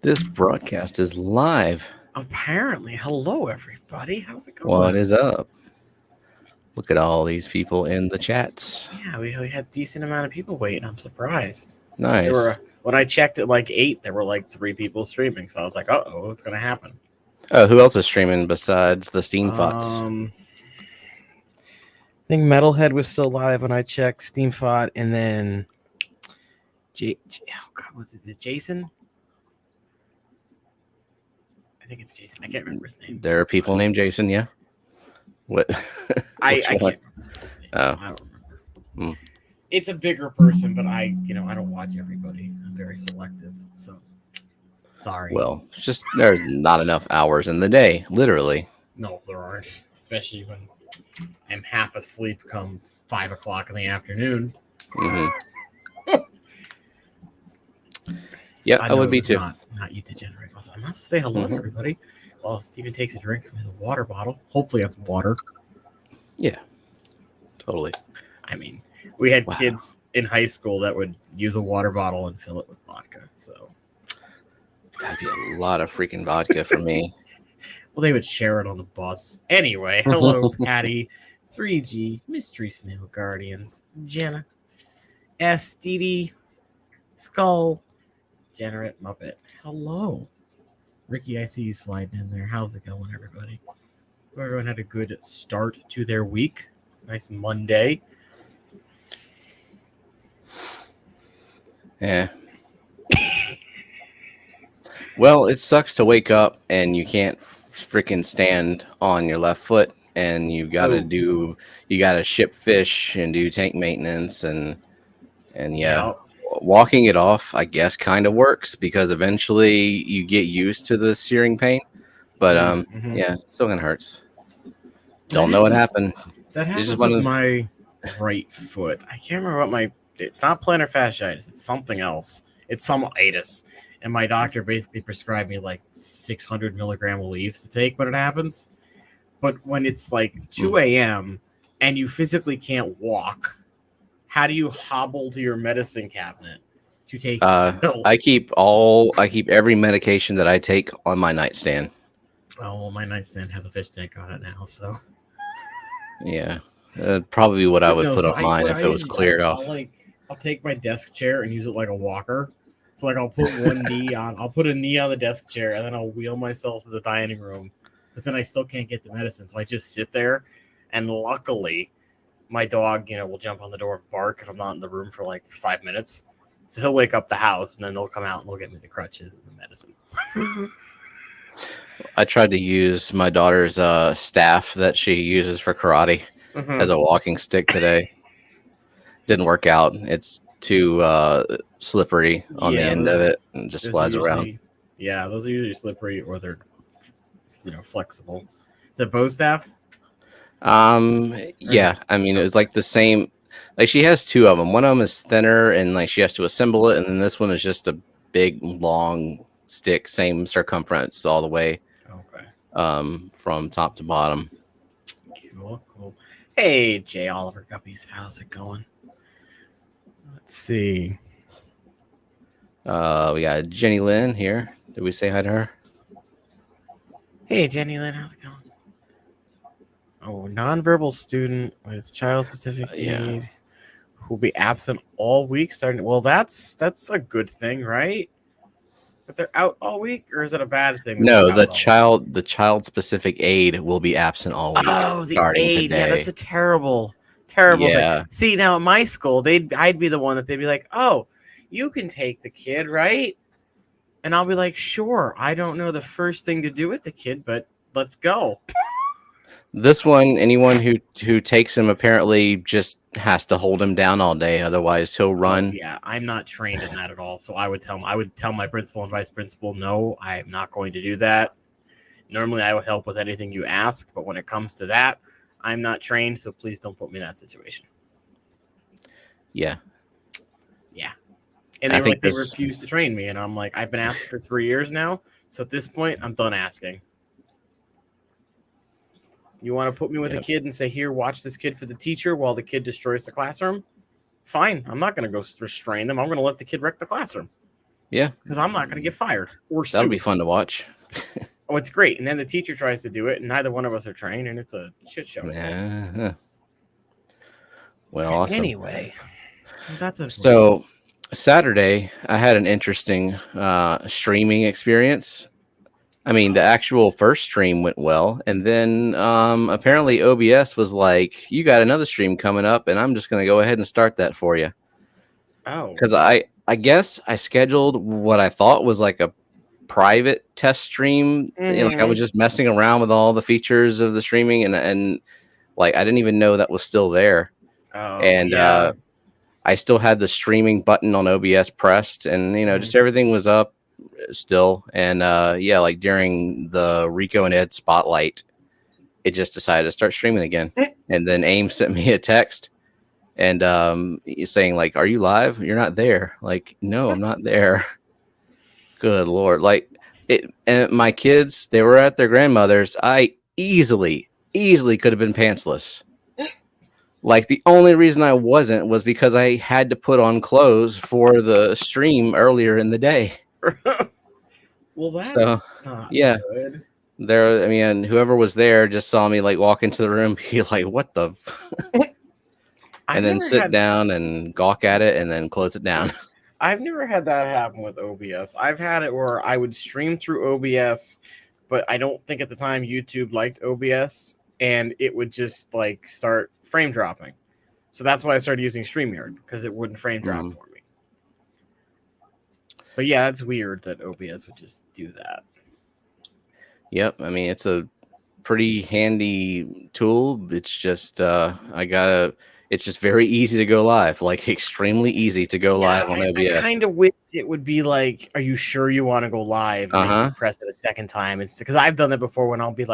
This broadcast is live. Apparently. Hello, everybody. How's it going? What is up? Look at all these people in the chats. Yeah, we had a decent amount of people waiting. I'm surprised. Nice. There were when I checked at like 8, there were like 3 people streaming. So I was like, "Uh-oh, what's gonna happen?" Oh, who else is streaming besides the Steam Fots? I think Metalhead was still live when I checked. Steamfot, and then oh God, what's it? Jason? I think it's Jason. I can't remember his name. There are people named Jason, yeah. What? I can't remember his name. Oh. I don't remember. It's a bigger person, but I don't watch everybody. I'm very selective, so sorry. Well, it's just there's not enough hours in the day, literally. No, there aren't, especially when I'm half asleep come 5 o'clock in the afternoon. Mm-hmm. Yeah, I would be too. Not you degenerate. Also, I must say hello to everybody while Steven takes a drink from his water bottle. Hopefully, it's water. Yeah, totally. I mean, we had kids in high school that would use a water bottle and fill it with vodka. So that'd be a lot of freaking vodka for me. Well, they would share it on the bus. Anyway, hello, Patty, 3G, Mystery Snail Guardians, Jenna, SDD, Skull, Generate Muppet. Hello. Ricky, I see you sliding in there. How's it going, everybody? Everyone had a good start to their week. Nice Monday. Yeah. Well, it sucks to wake up and you can't freaking stand on your left foot, and you gotta ship fish and do tank maintenance and yeah. Walking it off, I guess, kind of works because eventually you get used to the searing pain. But yeah, it still kind of hurts. Don't know what happened. That happens with my right foot. I can't remember what it's not plantar fasciitis. It's something else. It's some itis. And my doctor basically prescribed me like 600 milligram leaves to take when it happens. But when it's like 2 a.m. and you physically can't walk, how do you hobble to your medicine cabinet to take pills? I keep every medication that I take on my nightstand. Oh, well, my nightstand has a fish tank on it now, so yeah, probably what I would put on mine if it was cleared off. I'll take my desk chair and use it like a walker. So like I'll put one knee on. I'll put a knee on the desk chair and then I'll wheel myself to the dining room. But then I still can't get the medicine, so I just sit there. And luckily, my dog, will jump on the door and bark if I'm not in the room for like 5 minutes. So he'll wake up the house, and then they'll come out and they'll get me the crutches and the medicine. I tried to use my daughter's staff that she uses for karate as a walking stick today. Didn't work out. It's too slippery on the end of it and just slides around. Yeah, those are usually slippery or they're flexible. Is it bow staff? Yeah, I mean, it was like the same, like she has 2 of them. One of them is thinner and like she has to assemble it, and then this one is just a big long stick, same circumference all the way. Okay. From top to bottom. Cool. Hey, J. Oliver Guppies, how's it going? Let's see. We got Jenny Lynn here. Did we say hi to her? Hey, Jenny Lynn, how's it going? Oh, nonverbal student with child-specific need who will be absent all week starting. Well, that's a good thing, right? But they're out all week, or is it a bad thing? No, the child-specific aid will be absent all week. Oh, the aid. Today. Yeah, that's a terrible thing. See, now at my school, I'd be the one that they'd be like, "Oh, you can take the kid, right?" And I'll be like, "Sure." I don't know the first thing to do with the kid, but let's go. This one, anyone who takes him apparently just has to hold him down all day, otherwise he'll run. Yeah, I'm not trained in that at all, so I would tell my principal and vice principal, no, I am not going to do that. Normally, I would help with anything you ask, but when it comes to that, I'm not trained, so please don't put me in that situation. Yeah. And they refuse to train me, and I'm like, I've been asking for 3 years now, so at this point, I'm done asking. You want to put me with a kid and say, here, watch this kid for the teacher while the kid destroys the classroom? Fine. I'm not going to go restrain them. I'm going to let the kid wreck the classroom. Yeah, because I'm not going to get fired or that'll sued. be fun to watch. Oh, it's great. And then the teacher tries to do it, and neither one of us are trained, and it's a shit show. Well, awesome. Anyway, that's it. So Saturday, I had an interesting streaming experience. I mean, the actual first stream went well, and then apparently OBS was like, "You got another stream coming up, and I'm just going to go ahead and start that for you." Oh, Because I guess I scheduled what I thought was like a private test stream. Like I was just messing around with all the features of the streaming, and like I didn't even know that was still there. Oh, And yeah. I still had the streaming button on OBS pressed, and just everything was up still. And yeah, like during the Rico and Ed spotlight, it just decided to start streaming again. And then AIM sent me a text and saying like, "Are you live? You're not there." Like, no, I'm not there. Good Lord. Like it, and my kids, they were at their grandmother's. I easily could have been pantsless. Like the only reason I wasn't was because I had to put on clothes for the stream earlier in the day. Well, that's not good. There, I mean, whoever was there just saw me like walk into the room, be like, "What the?" And then sit down and gawk at it, and then close it down. I've never had that happen with OBS. I've had it where I would stream through OBS, but I don't think at the time YouTube liked OBS, and it would just like start frame dropping. So that's why I started using StreamYard, because it wouldn't frame drop for me. But yeah, it's weird that OBS would just do that. Yep, I mean it's a pretty handy tool. It's just it's just very easy to go live, like extremely easy to go live on OBS. I kind of wish it would be like, "Are you sure you want to go live?" And you press it a second time. It's because I've done that before when I'll be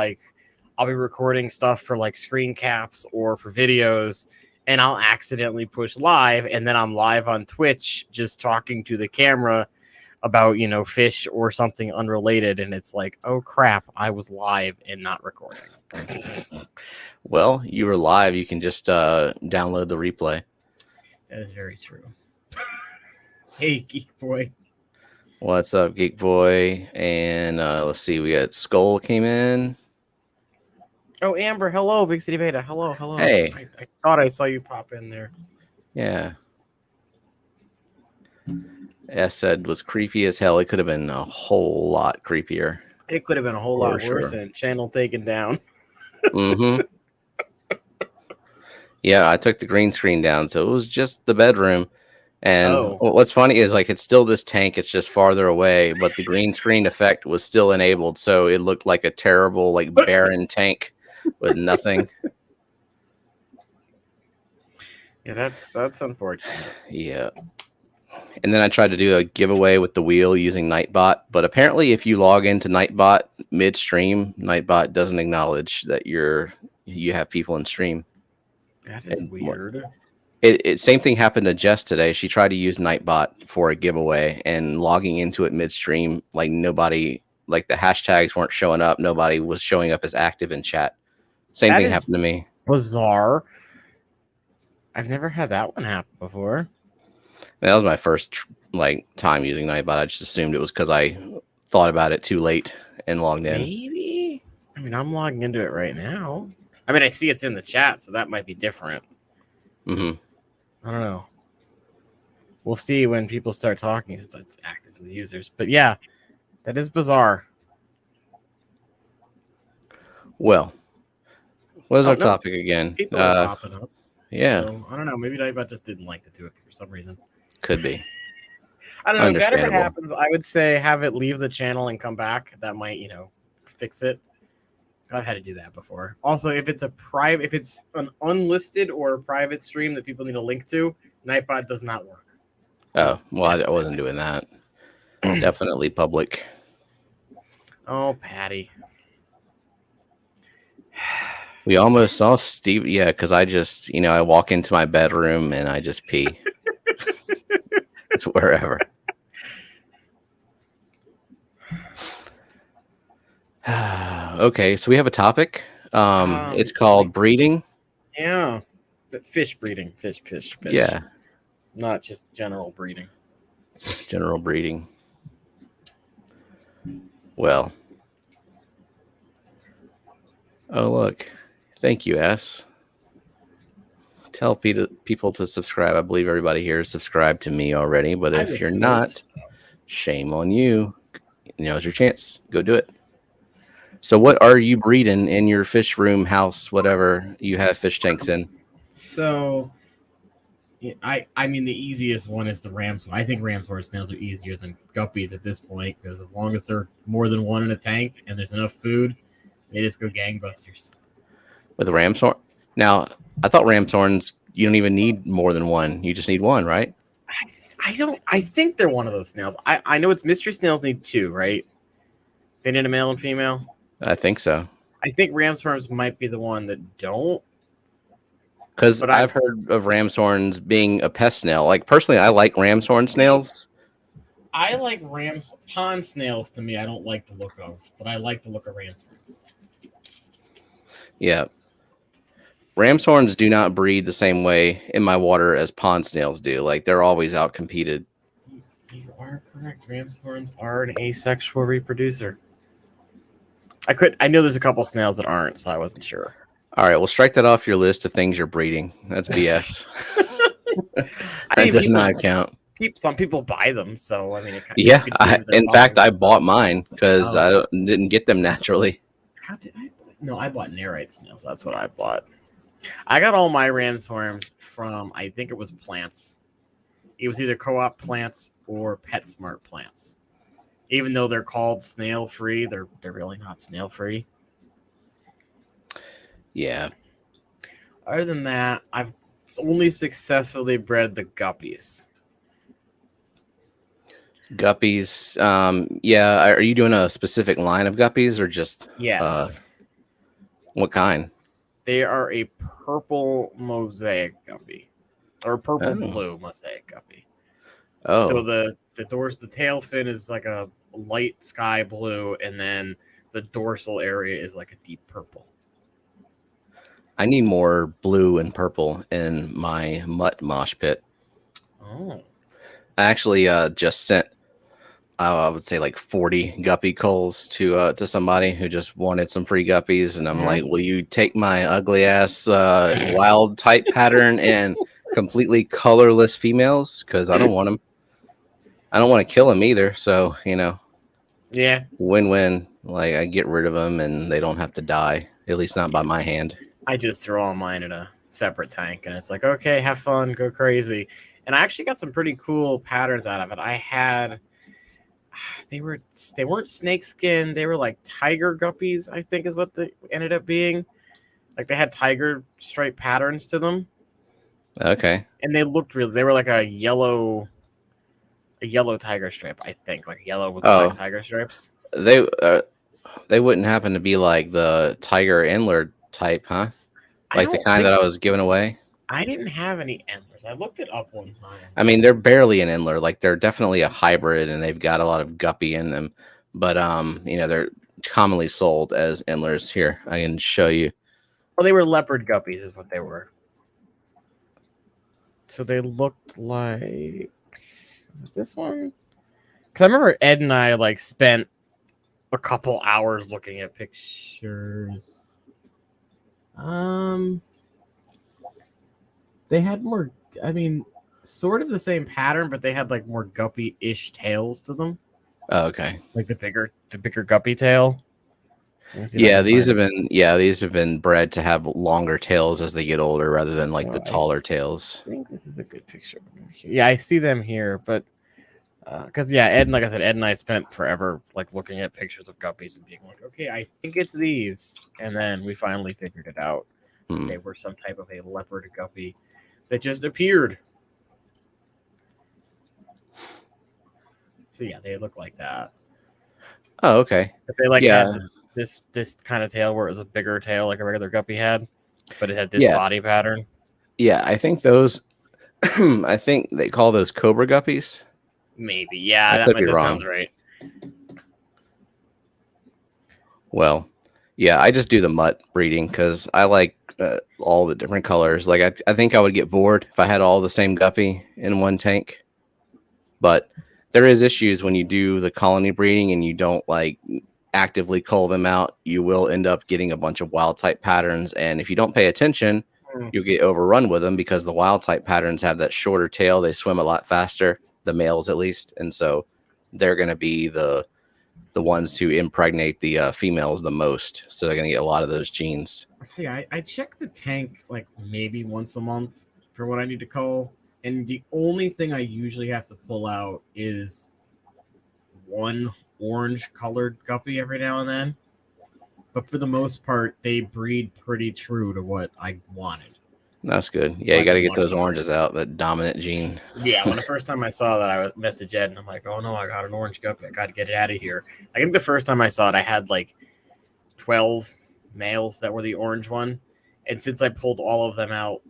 recording stuff for like screen caps or for videos, and I'll accidentally push live, and then I'm live on Twitch just talking to the camera about fish or something unrelated, and it's like, oh crap, I was live and not recording. Well, you were live. You can just download the replay. That is very true. Hey, Geek Boy. What's up, Geek Boy? And let's see, we got Skull came in. Oh, Amber, hello. Big City Beta, hello. Hey. I thought I saw you pop in there. Yeah. S said was creepy as hell. It could have been a whole lot creepier. It could have been a whole lot worse and channel taken down. Yeah, I took the green screen down, so it was just the bedroom. And what's funny is like it's still this tank, it's just farther away, but the green screen effect was still enabled, so it looked like a terrible, like barren tank with nothing. Yeah, that's unfortunate. Yeah. And then I tried to do a giveaway with the wheel using Nightbot, but apparently if you log into Nightbot midstream, Nightbot doesn't acknowledge that you have people in stream. That is weird. Same thing happened to Jess today. She tried to use Nightbot for a giveaway, and logging into it midstream, like nobody, like the hashtags weren't showing up. Nobody was showing up as active in chat. Same thing happened to me. Bizarre. I've never had that one happen before. That was my first time using Nightbot. I just assumed it was because I thought about it too late and logged in. Maybe. I mean, I'm logging into it right now. I mean, I see it's in the chat, so that might be different. I don't know. We'll see when people start talking since it's active to the users. But yeah, that is bizarre. Well, what is our topic again? People are popping up. Yeah. So, I don't know. Maybe Nightbot just didn't like to do it for some reason. Could be. I don't know. If that ever happens, I would say have it leave the channel and come back. That might, fix it. I've had to do that before. Also, if it's an unlisted or a private stream that people need a link to, Nightbot does not work. Oh, well, I wasn't doing that. Definitely public. Oh, Patty. We almost saw Steve. Yeah, because I just, I walk into my bedroom and I just pee. It's wherever. Okay, so we have a topic. It's called breeding. Yeah, fish breeding. Fish. Yeah, not just general breeding. General breeding. Well, oh look, thank you, S. Tell people to subscribe. I believe everybody here is subscribed to me already, but if you're not, shame on you. Now's your chance. Go do it. So what are you breeding in your fish room, house, whatever you have fish tanks in? So, I mean, the easiest one is the Rams. I think Ramshorn snails are easier than guppies at this point because as long as they're more than one in a tank and there's enough food, they just go gangbusters. With Ramshorn? Now, I thought Ramshorns, you don't even need more than one. You just need one, right? I think they're one of those snails. I know it's mystery snails need two, right? They need a male and female? I think so. I think Ramshorns might be the one that don't. Because I've heard of Ramshorns being a pest snail. Like, personally, I like Ramshorn snails. I like pond snails. To me, I don't like the look of, but I like the look of Ramshorns. Yeah. Ramshorns do not breed the same way in my water as pond snails do. Like, they're always out competed. You are correct. Ramshorns are an asexual reproducer. I know there's a couple snails that aren't, so I wasn't sure. All right, well, strike that off your list of things you're breeding. That's BS. That does not count. Some people buy them, so I mean, in fact, I bought mine because I didn't get them naturally. How did I? No, I bought Nerite snails. That's what I bought. I got all my Ramshorns from, I think it was plants. It was either Co-op plants or PetSmart plants. Even though they're called snail free, they're really not snail free. Yeah. Other than that, I've only successfully bred the guppies. Guppies. Yeah. Are you doing a specific line of guppies or just? Yes. What kind? They are a purple mosaic guppy, or purple blue mosaic guppy. Oh. So the tail fin is like a light sky blue, and then the dorsal area is like a deep purple. I need more blue and purple in my mutt mosh pit. Oh. I actually just sent, I would say, like 40 guppy culls to somebody who just wanted some free guppies, and I'm like, will you take my ugly ass wild type pattern and completely colorless females? Because I don't want them. I don't want to kill them either. So yeah, win-win. Like, I get rid of them and they don't have to die, at least not by my hand. I just throw all mine in a separate tank, and it's like, okay, have fun, go crazy. And I actually got some pretty cool patterns out of it. I had, they weren't snakeskin. They were like tiger guppies, I think is what they ended up being. Like, they had tiger stripe patterns to them. Okay. And they looked they were like a yellow tiger stripe, I think, like yellow with black tiger stripes. They wouldn't happen to be like the tiger antler type, huh? Like the kind that I was giving away? I didn't have any antlers. I looked it up one time. I mean, they're barely an antler. Like, they're definitely a hybrid, and they've got a lot of guppy in them. But they're commonly sold as antlers. Here, I can show you. Well, they were leopard guppies, is what they were. So they looked like, is this one? Because I remember Ed and I spent a couple hours looking at pictures. They had more, sort of the same pattern, but they had more guppy-ish tails to them. Oh, okay. Like the bigger guppy tail. Yeah, these have been bred to have longer tails as they get older, rather than the taller tails. I think this is a good picture. Yeah, I see them here, but because Ed, like I said, Ed and I spent forever looking at pictures of guppies and being like, okay, I think it's these, and then we finally figured it out. They were some type of a leopard guppy that just appeared. So yeah, they look like that. Oh, okay. But they had this kind of tail where it was a bigger tail like a regular guppy had, but it had this body pattern. Yeah, I think those. I think they call those cobra guppies. Maybe, yeah, that sounds right. Well, yeah, I just do the mutt breeding because I like all the different colors. Like, I think I would get bored if I had all the same guppy in one tank. But there is issues when you do the colony breeding and you don't like actively cull them out. You will end up getting a bunch of wild type patterns, and if you don't pay attention, you'll get overrun with them because the wild type patterns have that shorter tail. They swim a lot faster, the males at least, and so they're going to be the ones to impregnate the females the most. So they're going to get a lot of those genes. See, I check the tank like maybe once a month for what I need to cull, and the only thing I usually have to pull out is one orange colored guppy every now and then. But for the most part, they breed pretty true to what I wanted. That's good. Yeah, you got to get those oranges out, that dominant gene. Yeah, when the first time I saw that, I messaged Ed, and I'm like, oh no, I got an orange guppy. I got to get it out of here. I think the first time I saw it, I had like 12 males that were the orange one. And since I pulled all of them out,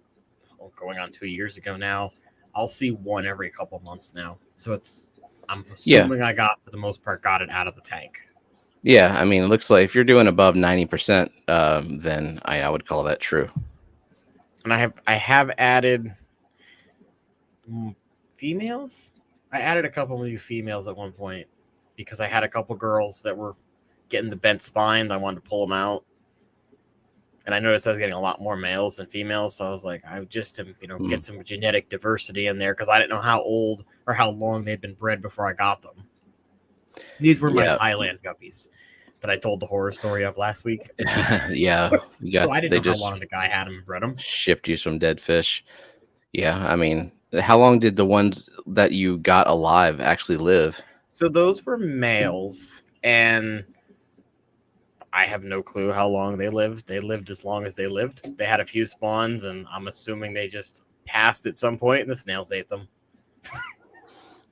going on 2 years ago now, I'll see one every couple months now. So I'm assuming I got, for the most part, got it out of the tank. Yeah, I mean, it looks like if you're doing above 90%, then I would call that true. And I have added females. I added a couple new females at one point because I had a couple girls that were getting the bent spines. I wanted to pull them out, and I noticed I was getting a lot more males than females. So I was like, I would just get some genetic diversity in there because I didn't know how old or how long they'd been bred before I got them. These were my Thailand Guppies that I told the horror story of last week. Yeah. So I didn't know how long the guy had them and bred them. Shipped you some dead fish. Yeah, I mean, how long did the ones that you got alive actually live? So those were males, and I have no clue how long they lived. They lived as long as they lived. They had a few spawns, and I'm assuming they just passed at some point, and the snails ate them.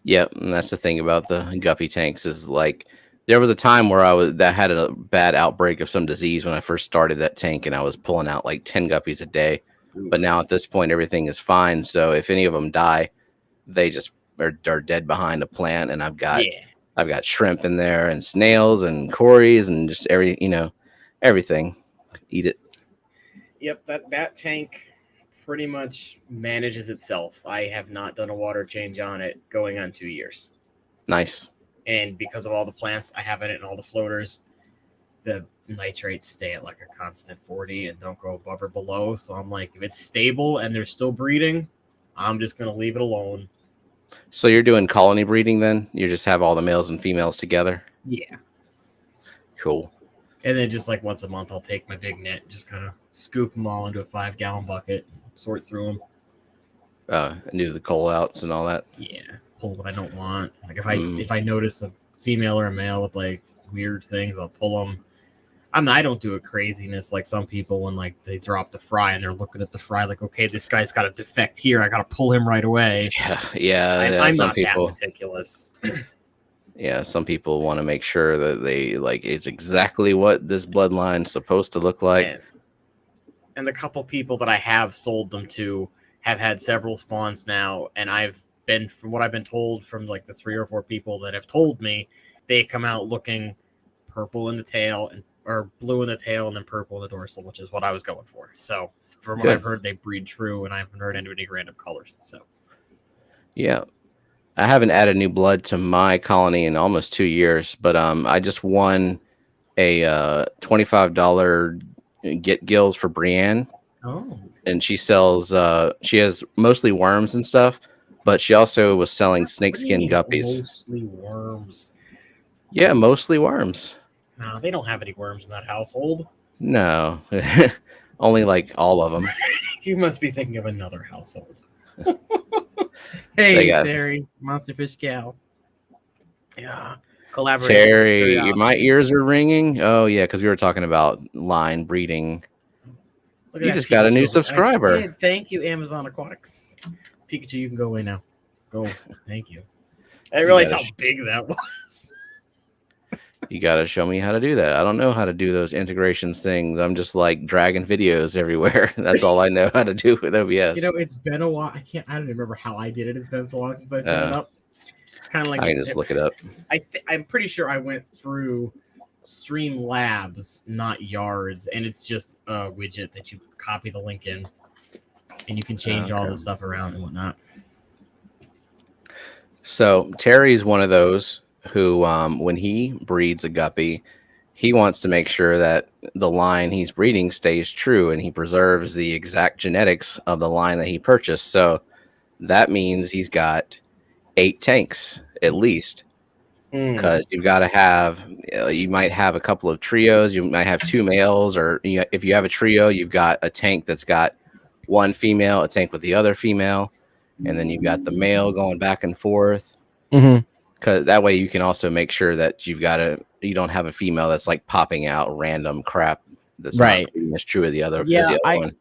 Yep, and that's the thing about the guppy tanks is like there was a time where that had a bad outbreak of some disease when I first started that tank, and I was pulling out like 10 guppies a day. Oof. But now at this point, everything is fine. So if any of them die, they just are dead behind a plant, and I've got shrimp in there and snails and cories and just everything. Eat it. Yep, that tank pretty much manages itself. I have not done a water change on it going on 2 years. Nice. And because of all the plants I have in it and all the floaters, the nitrates stay at like a constant 40 and don't go above or below. So I'm like, if it's stable and they're still breeding, I'm just going to leave it alone. So you're doing colony breeding then? You just have all the males and females together? Yeah. Cool. And then just like once a month, I'll take my big net and just kind of scoop them all into a 5-gallon bucket, sort through them. And do the cull outs and all that? Yeah. Pull what I don't want. Like if I notice a female or a male with like weird things, I'll pull them. I don't do a craziness like some people when like they drop the fry and they're looking at the fry like, okay, this guy's got a defect here. I got to pull him right away. I'm not that meticulous. Yeah, some people want to make sure that they like it's exactly what this bloodline's supposed to look like. And the couple people that I have sold them to have had several spawns now, and from what I've been told from like the 3 or 4 people that have told me, they come out looking purple in the tail or blue in the tail and then purple in the dorsal, which is what I was going for. So from what I've heard, they breed true, and I haven't heard any random colors. So yeah, I haven't added new blood to my colony in almost 2 years, but I just won a $25 get gills for Brienne. Oh, and she sells. She has mostly worms and stuff, but she also was selling snakeskin guppies. Mostly worms. Yeah, mostly worms. No, they don't have any worms in that household. No, only like all of them. You must be thinking of another household. Hey, Terry, Monster Fish Gal. Yeah, collaborate. Terry, my ears are ringing. Oh yeah, because we were talking about line breeding. You just got a new subscriber. Thank you, Amazon Aquatics. Pikachu, you can go away now. Go. Thank you. I didn't realize how big that was. You got to show me how to do that. I don't know how to do those integrations things. I'm just like dragging videos everywhere. That's all I know how to do with OBS. It's been a while. I don't remember how I did it. It's been so long since I set it up. It's kind of like I can just look it up. I'm pretty sure I went through Streamlabs, not Yards, and it's just a widget that you copy the link in, and you can change all the stuff around and whatnot. So Terry's one of those who, when he breeds a guppy, he wants to make sure that the line he's breeding stays true and he preserves the exact genetics of the line that he purchased. So that means he's got 8 tanks at least, because you've got to have, you might have a couple of trios, you might have 2 males, or if you have a trio, you've got a tank that's got one female, a tank with the other female, and then you've got the male going back and forth. Because that way you can also make sure that you don't have a female that's like popping out random crap that's not as true as the other one.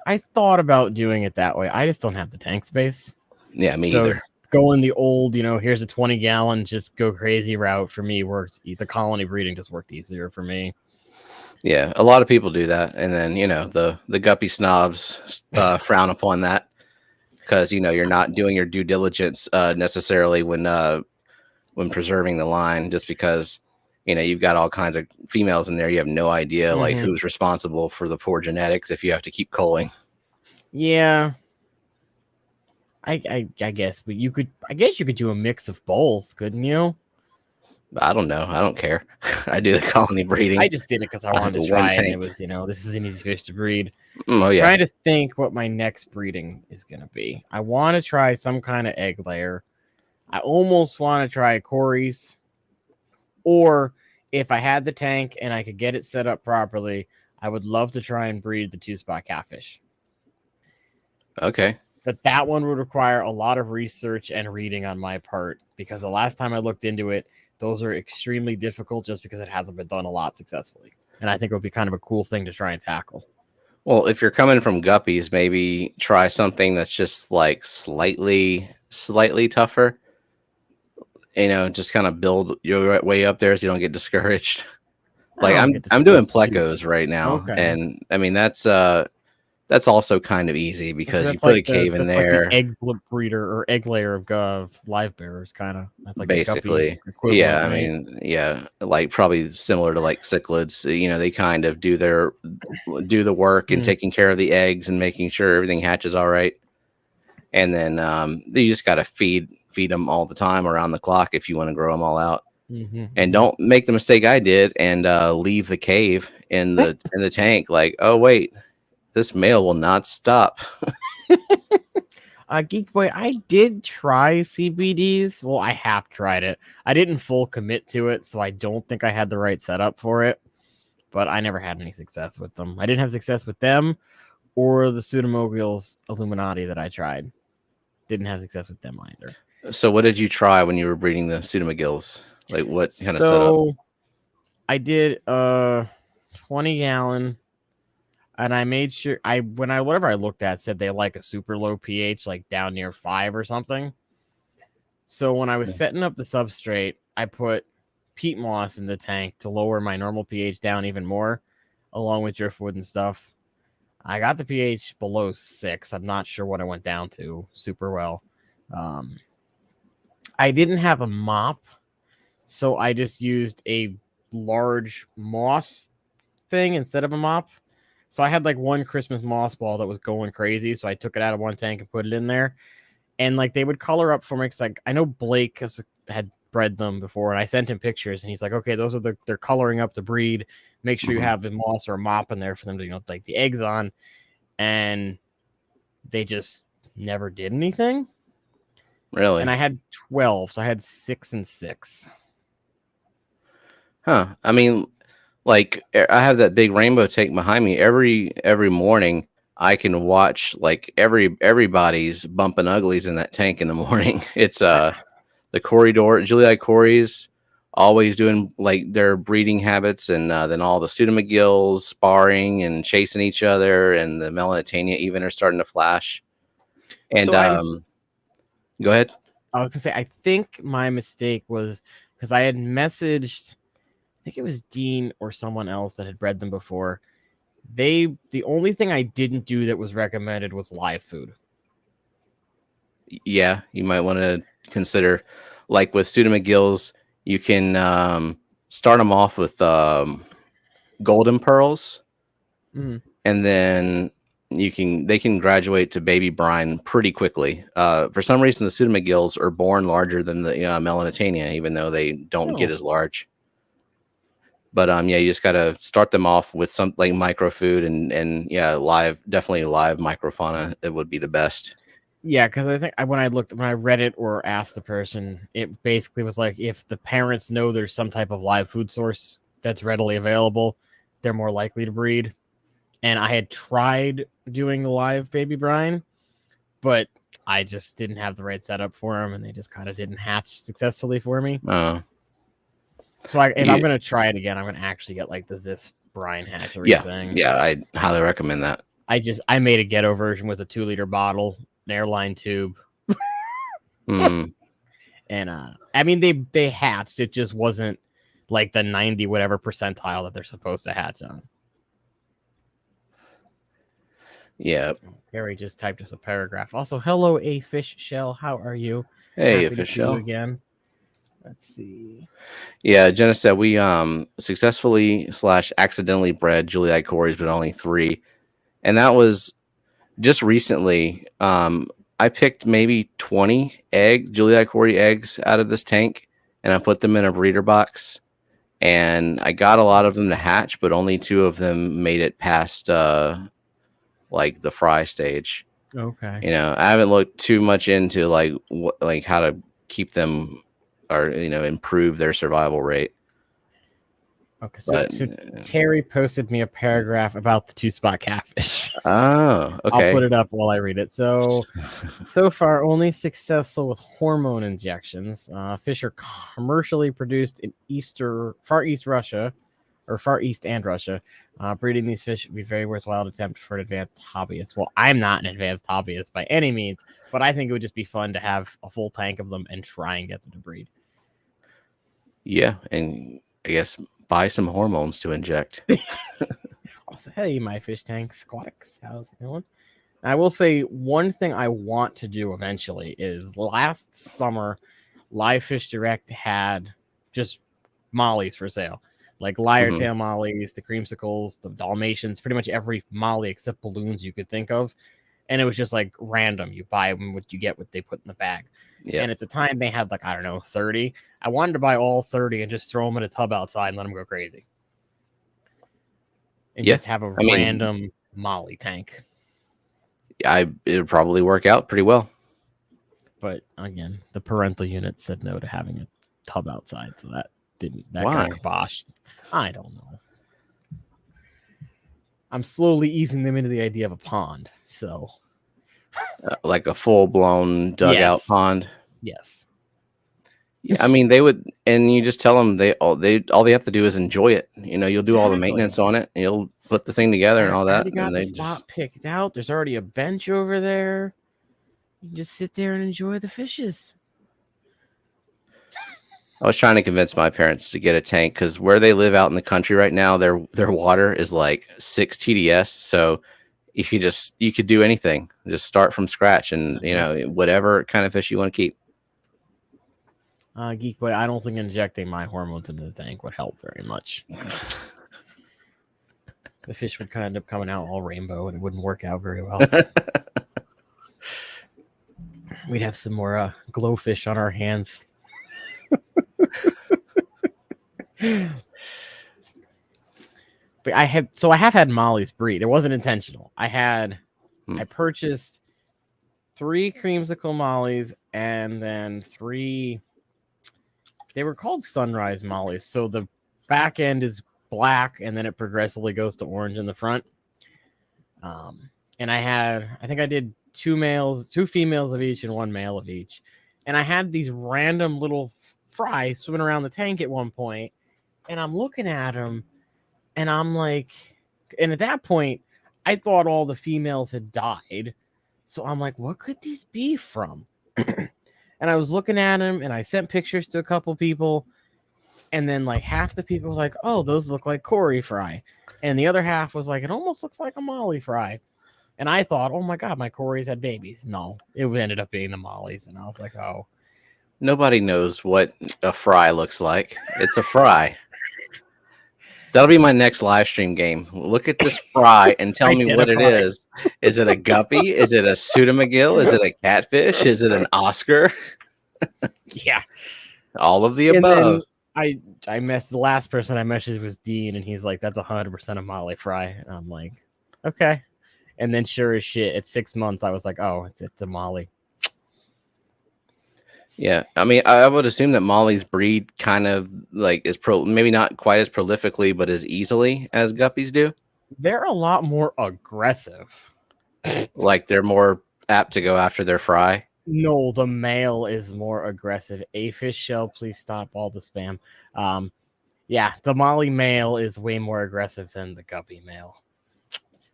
I thought about doing it that way. I just don't have the tank space. Yeah, me either. Going the old, here's a 20-gallon, just go crazy route for me worked. The colony breeding just worked easier for me. Yeah, a lot of people do that, and then the guppy snobs frown upon that because you're not doing your due diligence necessarily when preserving the line, just because you've got all kinds of females in there. You have no idea like who's responsible for the poor genetics if you have to keep culling. Yeah. I guess, but you could do a mix of both, couldn't you? I don't know. I don't care. I do the colony breeding. I just did it because I wanted to try it. And it was, this is an easy fish to breed. Oh yeah. Trying to think what my next breeding is gonna be. I want to try some kind of egg layer. I almost want to try Corey's, or if I had the tank and I could get it set up properly, I would love to try and breed the 2-spot catfish. Okay. But that one would require a lot of research and reading on my part, because the last time I looked into it, those are extremely difficult just because it hasn't been done a lot successfully. And I think it would be kind of a cool thing to try and tackle. Well, if you're coming from guppies, maybe try something that's just like slightly tougher. Just kind of build your way up there so you don't get discouraged. Like I'm doing plecos right now, and I mean that's also kind of easy because you put a cave in there. Like the egg breeder or egg layer of live bearers, kind of. That's like basically. Yeah, I mean, yeah, like probably similar to like cichlids. They kind of do the work and taking care of the eggs and making sure everything hatches all right. And then you just got to feed them all the time around the clock if you want to grow them all out. And don't make the mistake I did and leave the cave in the tank. Like, oh wait, this male will not stop. Geek Boy, I did try CBDs. Well, I have tried it. I didn't full commit to it, so I don't think I had the right setup for it. But I never had any success with them. I didn't have success with them or the Pseudomygills Illuminati that I tried. Didn't have success with them either. So what did you try when you were breeding the Pseudomygills? Like what kind of setup? I did 20-gallon, and I made sure whatever I looked at said they like a super low pH, like down near 5 or something. So when I was setting up the substrate, I put peat moss in the tank to lower my normal pH down even more, along with driftwood and stuff. I got the pH below 6. I'm not sure what I went down to super well. I didn't have a mop, so I just used a large moss thing instead of a mop. So I had like one Christmas moss ball that was going crazy, so I took it out of one tank and put it in there. And like they would color up for me, because like I know Blake had bred them before, and I sent him pictures, and he's like, okay, those are they're coloring up the breed. Make sure you have a moss or a mop in there for them to like the eggs on. And they just never did anything. Really? And I had 12, so I had 6 and 6. Huh. I mean, like I have that big rainbow tank behind me. Every morning I can watch like everybody's bumping uglies in that tank in the morning. It's the Juliet Corys always doing like their breeding habits, and then all the Pseudomygills sparring and chasing each other, and the Melanitania even are starting to flash. And go ahead. I was gonna say, I think my mistake was because I had messaged, I think it was Dean or someone else that had bred them before. The only thing I didn't do that was recommended was live food. Yeah, you might want to consider, like with Pseudomygills, you can start them off with golden pearls, and then they can graduate to baby brine pretty quickly. For some reason, the Pseudomygills are born larger than the Melanitania, even though they don't get as large. But yeah, you just gotta start them off with some like microfood and yeah, definitely live microfauna. It would be the best. Yeah, because I think when I read it or asked the person, it basically was like if the parents know there's some type of live food source that's readily available, they're more likely to breed. And I had tried doing the live baby brine, but I just didn't have the right setup for them, and they just kind of didn't hatch successfully for me. So if I'm gonna try it again, I'm gonna actually get like the Zis brine hatchery thing. Yeah, I highly recommend that. I made a ghetto version with a 2-liter bottle, an airline tube. And I mean they hatched. It just wasn't like the 90 whatever percentile that they're supposed to hatch on. Yeah. Harry just typed us a paragraph. Also, hello, a fish shell. How are you? Hey, Happy a fish to see shell you again. Let's see. Yeah, Jenna said we successfully / accidentally bred Juliet Corys, but only 3, and that was just recently. I picked maybe 20 Juliet Cory eggs out of this tank, and I put them in a breeder box, and I got a lot of them to hatch, but only 2 of them made it past like the fry stage. Okay. I haven't looked too much into like how to keep them or improve their survival rate. Okay, so Terry posted me a paragraph about the 2 spot catfish. Oh, okay. I'll put it up while I read it. So far, only successful with hormone injections. Fish are commercially produced in Far East and Russia. Breeding these fish would be very worthwhile attempt for an advanced hobbyist. Well, I'm not an advanced hobbyist by any means, but I think it would just be fun to have a full tank of them and try and get them to breed. Yeah, and I guess buy some hormones to inject. Also, hey, my fish tank aquatics, how's it going? I will say one thing I want to do eventually is last summer, Live Fish Direct had just mollies for sale, like lyre tail mollies, the creamsicles, the Dalmatians, pretty much every molly except balloons you could think of. And it was just like random. You buy them, what you get, what they put in the bag. Yeah. And at the time they had 30. I wanted to buy all 30 and just throw them in a tub outside and let them go crazy. And just have a random molly tank. It would probably work out pretty well. But again, the parental unit said no to having a tub outside, so that Why? got kiboshed. I don't know. I'm slowly easing them into the idea of a pond. So, like a full-blown dugout pond. Yes. Yeah, I mean they would, and you just tell them all they have to do is enjoy it. You'll do all the maintenance on it. You'll put the thing together and all that. You got the spot picked out. There's already a bench over there. You can just sit there and enjoy the fishes. I was trying to convince my parents to get a tank because where they live out in the country right now, their water is like 6 TDS. So you could do anything. Just start from scratch and whatever kind of fish you want to keep. Geek Boy, I don't think injecting my hormones into the tank would help very much. The fish would kind of end up coming out all rainbow and it wouldn't work out very well. We'd have some more glowfish on our hands. But I have had mollies breed. It wasn't intentional. I purchased 3 creamsicle mollies and then 3. They were called sunrise mollies. So the back end is black and then it progressively goes to orange in the front. And I think I did 2 females of each and 1 male of each. And I had these random little fry swimming around the tank at one point, and I'm looking at them, and I'm like, and at that point, I thought all the females had died, so I'm like, what could these be from? And I was looking at them, and I sent pictures to a couple people, and then half the people were like, oh, those look like Cory fry, and the other half was like, it almost looks like a molly fry. And I thought, oh my god, my Corys had babies. No, it ended up being the mollies, and I was like, oh. Nobody knows what a fry looks like. It's a fry. That'll be my next live stream game. Look at this fry and tell me what it Identify. is. Is it a guppy? Is it a Pseudomygill? Is it a catfish? Is it an Oscar? Yeah. All of the And above. then I messed the last person I messaged was Dean, and he's like, "That's 100% a Molly fry." And I'm like, "Okay." And then sure as shit, at 6 months, I was like, "Oh, it's a Molly." Yeah, I mean, I would assume that Molly's breed kind of like is maybe not quite as prolifically, but as easily as guppies do. They're a lot more aggressive. Like they're more apt to go after their fry. No, the male is more aggressive. A fish shell, please stop all the spam. Yeah, the Molly male is way more aggressive than the guppy male,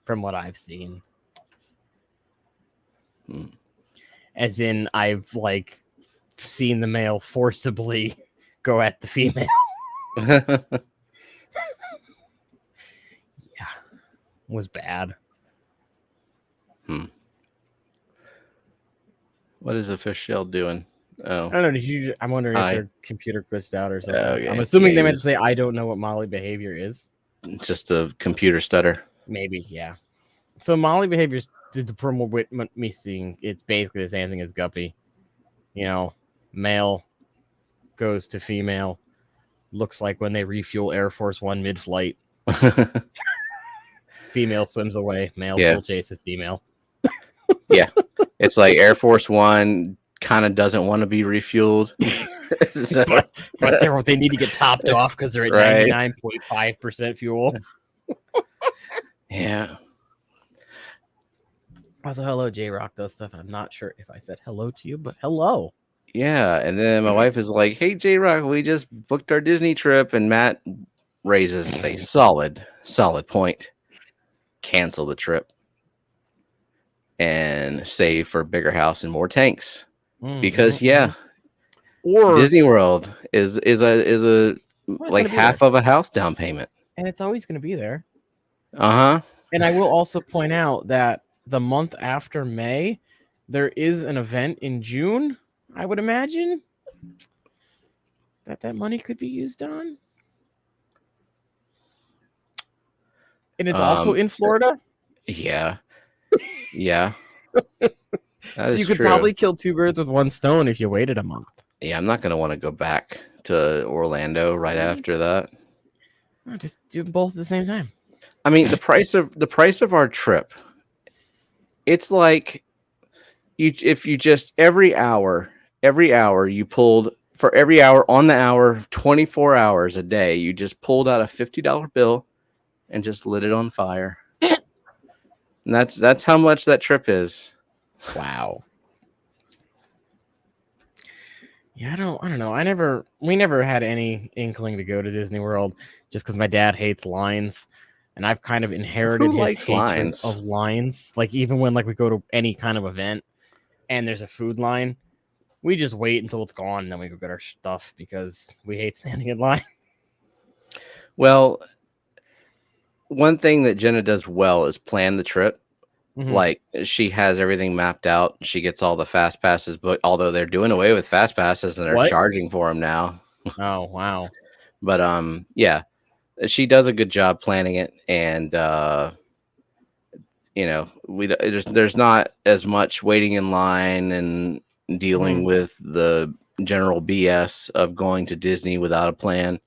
from what I've seen. As in, I've like seen the male forcibly go at the female. Yeah, was bad. What is a fish shell doing? Oh, I don't know. I'm wondering if their computer glitched out or something. Okay. I'm assuming they meant to say, "I don't know what Molly behavior is." Just a computer stutter. Maybe, yeah. So Molly behaviors, from what me seeing, it's basically the same thing as guppy. You know, male goes to female. Looks like when they refuel Air Force One mid-flight. Female swims away. Male still chases female. Yeah, it's like Air Force One kind of doesn't want to be refueled, so. but they need to get topped off because they're at 99.5% fuel. Yeah. Also, hello, J Rock does stuff. I'm not sure if I said hello to you, but hello. Yeah, and then my wife is like, "Hey, J Rock, we just booked our Disney trip," and Matt raises a solid point. Cancel the trip and save for a bigger house and more tanks, because or Disney World is a like half of a house down payment, and it's always going to be there. And I will also point out that the month after May, there is an event in June. I would imagine that money could be used on. And it's also in Florida? Yeah. So you could probably kill two birds with one stone if you waited a month. Yeah, I'm not going to want to go back to Orlando right after that. No, just do both at the same time. I mean, the price of our trip, it's like if you just every hour you pulled, for every hour on the hour, 24 hours a day, you just pulled out a $50 bill and just lit it on fire. And that's how much that trip is. Wow. Yeah, I don't know. We never had any inkling to go to Disney World just because my dad hates lines, and I've kind of inherited his hatred of lines. Like even when like we go to any kind of event and there's a food line, we just wait until it's gone and then we go get our stuff because we hate standing in line. Well, one thing that Jenna does well is plan the trip. Like she has everything mapped out. She gets all the fast passes, but although they're doing away with fast passes and they're charging for them now. Oh, wow. But yeah, she does a good job planning it, and there's not as much waiting in line and dealing with the general BS of going to Disney without a plan.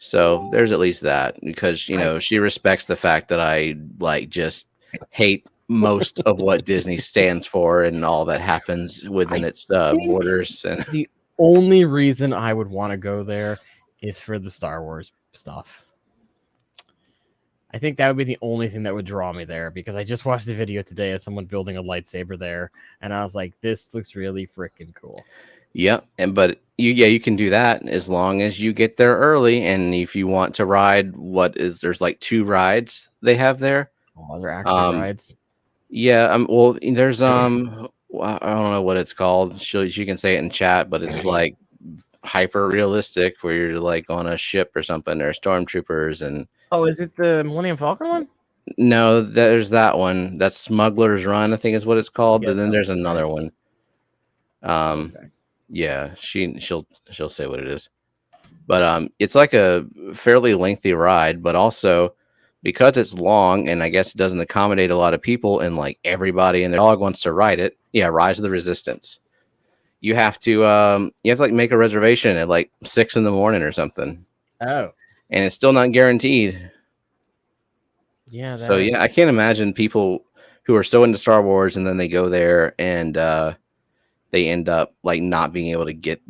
So there's at least that, because she respects the fact that I like just hate most of what Disney stands for and all that happens within its borders. And the only reason I would want to go there is for the Star Wars stuff. I think that would be the only thing that would draw me there, because I just watched the video today of someone building a lightsaber there, and I was like, this looks really freaking cool. Yeah, but you can do that as long as you get there early, and if you want to ride there's like 2 rides they have there. Oh, they're actual rides. Yeah, well, there's I don't know what it's called. She can say it in chat, but it's like hyper realistic, where you're like on a ship or something. There are stormtroopers and. Oh, is it the Millennium Falcon one? No, there's that one. That's Smuggler's Run, I think is what it's called. But then there's another one. Yeah, she'll say what it is. But it's like a fairly lengthy ride, but also because it's long and I guess it doesn't accommodate a lot of people and like everybody and their dog wants to ride it. Yeah, Rise of the Resistance. You have to like make a reservation at like 6 in the morning or something. Oh, and it's still not guaranteed. yeah. So yeah, I can't imagine people who are so into Star Wars and then they go there and they end up like not being able to get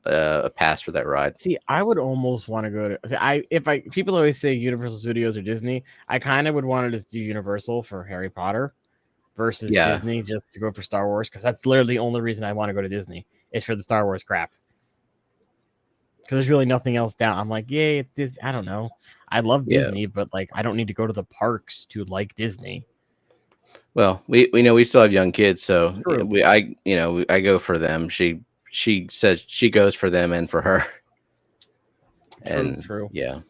a pass for that ride. See, I would almost want to go to. If people always say Universal Studios or Disney, I kind of would want to just do Universal for Harry Potter versus Disney just to go for Star Wars, because that's literally the only reason I want to go to Disney is for the Star Wars crap. Because there's really nothing else down. I'm like, yay, it's Disney. I don't know. I love Disney, but like, I don't need to go to the parks to like Disney. Well, we know we still have young kids, so I go for them. She says she goes for them and for her. True. Yeah.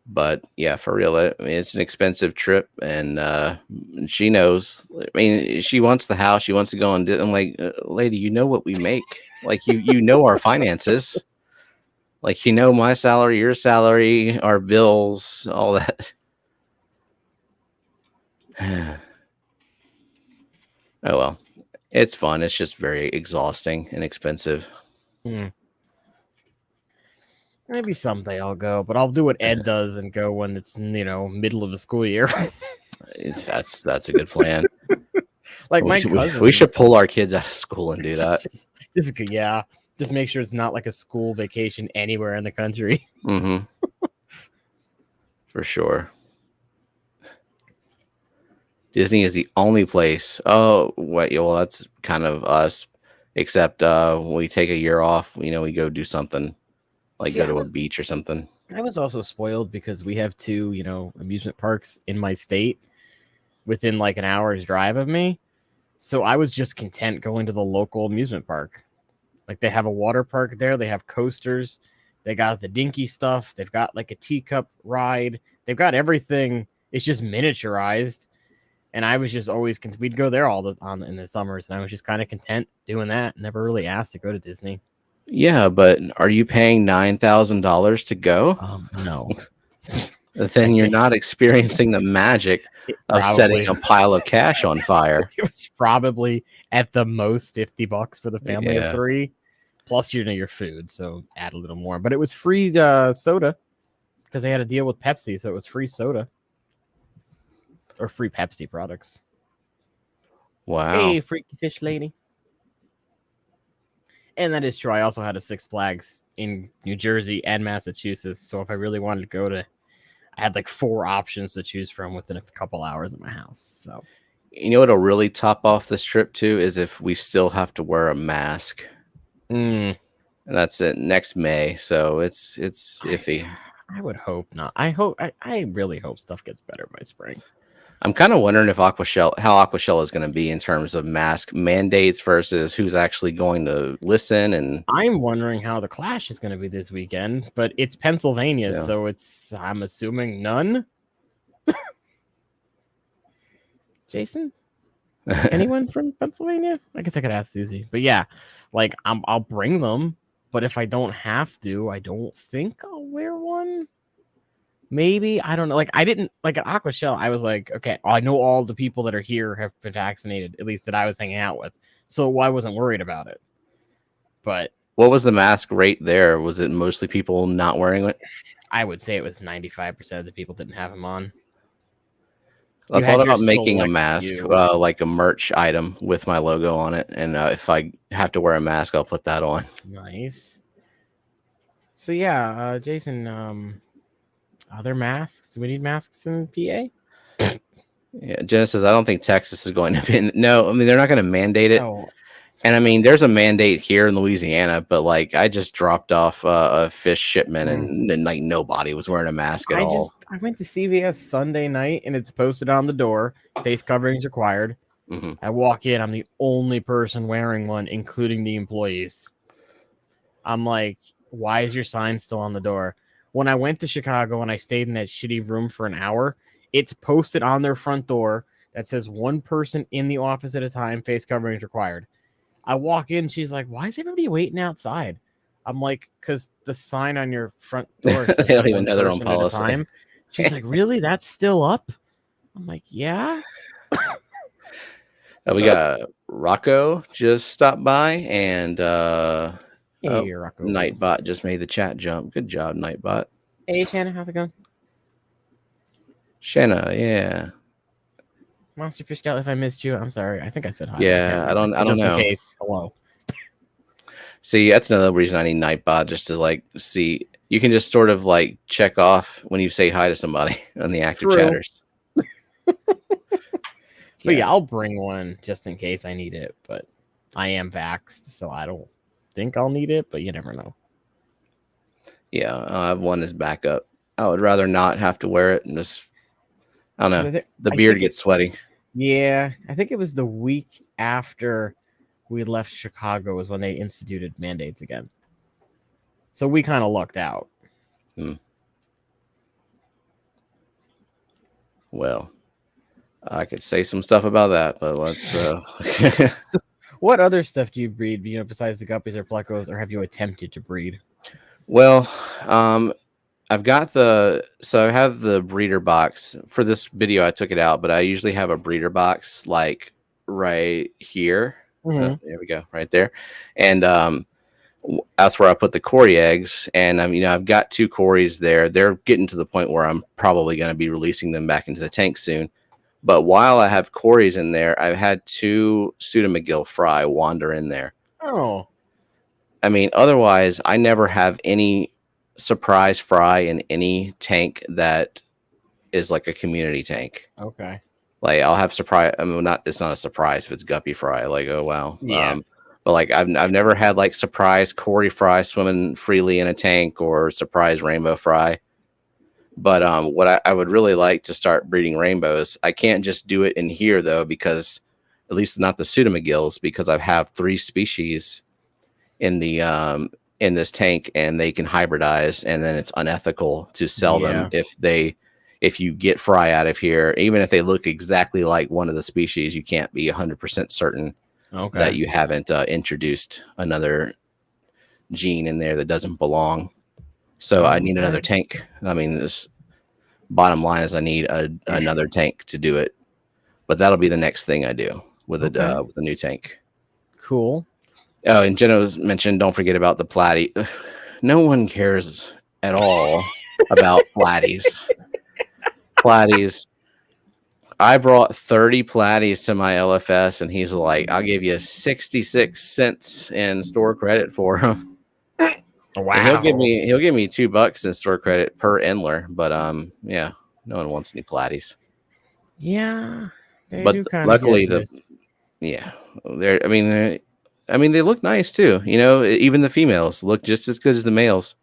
But yeah, for real, it's an expensive trip, and she knows. I mean, she wants the house. She wants to go and I'm like, lady, you know what we make. Like you know our finances. Like my salary, your salary, our bills, all that. Oh well, it's fun. It's just very exhausting and expensive. Maybe someday I'll go, but I'll do what Ed does and go when it's middle of the school year. That's a good plan. Like my cousin, we should pull our kids out of school and do that. Just make sure it's not like a school vacation anywhere in the country. Mm-hmm. For sure. Disney is the only place. Oh, wait, well, that's kind of us. Except when we take a year off, we go do something, like go to a beach or something. I was also spoiled because we have two, amusement parks in my state within like an hour's drive of me. So I was just content going to the local amusement park. Like they have a water park there. They have coasters. They got the dinky stuff. They've got like a teacup ride. They've got everything. It's just miniaturized. And I was just always we'd go there in the summers, and I was just kind of content doing that. Never really asked to go to Disney. Yeah, but are you paying $9,000 to go? No. Then you're not experiencing the magic of setting a pile of cash on fire. It was probably at the most $50 for the family of 3, plus your food. So add a little more, but it was free soda because they had a deal with Pepsi, so it was free soda or free Pepsi products. Wow! Hey, freaky fish lady. And that is true. I also had a Six Flags in New Jersey and Massachusetts. So if I really wanted to go I had like 4 options to choose from within a couple hours of my house. So, what'll really top off this trip too is if we still have to wear a mask. And that's it next May. So it's iffy. I would hope not. I really hope stuff gets better by spring. I'm kind of wondering how Aquashell is going to be in terms of mask mandates versus who's actually going to listen. And I'm wondering how the Clash is going to be this weekend, but it's Pennsylvania, so I'm assuming none. Jason, anyone from Pennsylvania? I guess I could ask Susie, but yeah, like I'll bring them, but if I don't have to, I don't think I'll wear one. Maybe, I don't know. Like I didn't like at Aquashell. I was like, okay, I know all the people that are here have been vaccinated, at least that I was hanging out with, so I wasn't worried about it. But what was the mask rate there? Was it mostly people not wearing it? I would say it was 95% of the people didn't have them on. I thought about making a mask, like a merch item with my logo on it, and if I have to wear a mask, I'll put that on. Nice. So yeah, Jason. Other masks? Do we need masks in PA? Yeah, Genesis, I don't think Texas is going to be. No, I mean, they're not going to mandate it. No. And I mean, there's a mandate here in Louisiana, but like I just dropped off a fish shipment and like nobody was wearing a mask at all. I went to CVS Sunday night and it's posted on the door, face coverings required. Mm-hmm. I walk in, I'm the only person wearing one, including the employees. I'm like, why is your sign still on the door? When I went to Chicago and I stayed in that shitty room for an hour, it's posted on their front door that says 1 person in the office at a time, face coverings required. I walk in, she's like, why is everybody waiting outside? I'm like, because the sign on your front door says They don't like even know their own person at a policy. time. She's like, really? That's still up? I'm like, yeah. We got Rocco just stopped by, and Hey, Rocco. Nightbot just made the chat jump. Good job, Nightbot. Hey, Shannon, how's it going? Shanna, yeah. Monster Fish Scout, if I missed you, I'm sorry. I think I said hi. Yeah, I don't just know. In case. Hello. See, that's another reason I need Nightbot, just to like see. You can just sort of like check off when you say hi to somebody on the active chatters. But yeah, I'll bring one just in case I need it. But I am vaxxed, so I don't think I'll need it, but you never know. Yeah, I have one as backup. I would rather not have to wear it and just, I don't know, the beard gets sweaty. Yeah, I think it was the week after we left Chicago was when they instituted mandates again. So we kind of lucked out. Well, I could say some stuff about that, but let's. What other stuff do you breed, besides the guppies or plecos, or have you attempted to breed? Well, I've got I have the breeder box for this video. I took it out, but I usually have a breeder box like right here. There we go, right there, and that's where I put the Cory eggs. And I've got 2 Corys there. They're getting to the point where I'm probably going to be releasing them back into the tank soon. But while I have Corys in there, I've had 2 Pseudomygill fry wander in there. Oh. Otherwise, I never have any surprise fry in any tank that is like a community tank. Okay. Like I'll have surprise. It's not a surprise if it's guppy fry. Like, oh wow. Yeah. But like I've never had like surprise Cory fry swimming freely in a tank or surprise rainbow fry. But what I would really like to start breeding rainbows. I can't just do it in here though, because at least not the Pseudomygills, because I have 3 species in the in this tank, and they can hybridize, and then it's unethical to sell them if you get fry out of here. Even if they look exactly like one of the species, you can't be 100% certain that you haven't introduced another gene in there that doesn't belong. So I need another tank. This bottom line is I need another tank to do it, but that'll be the next thing I do with a new tank. Cool. Oh, and Jenna's mentioned, don't forget about the platy. No one cares at all about platies. Platies. I brought 30 platies to my LFS, and he's like, I'll give you 66 cents in store credit for them. Wow. And he'll give me $2 in store credit per Endler, but yeah, no one wants any platies. Yeah, but luckily they look nice too. Even the females look just as good as the males.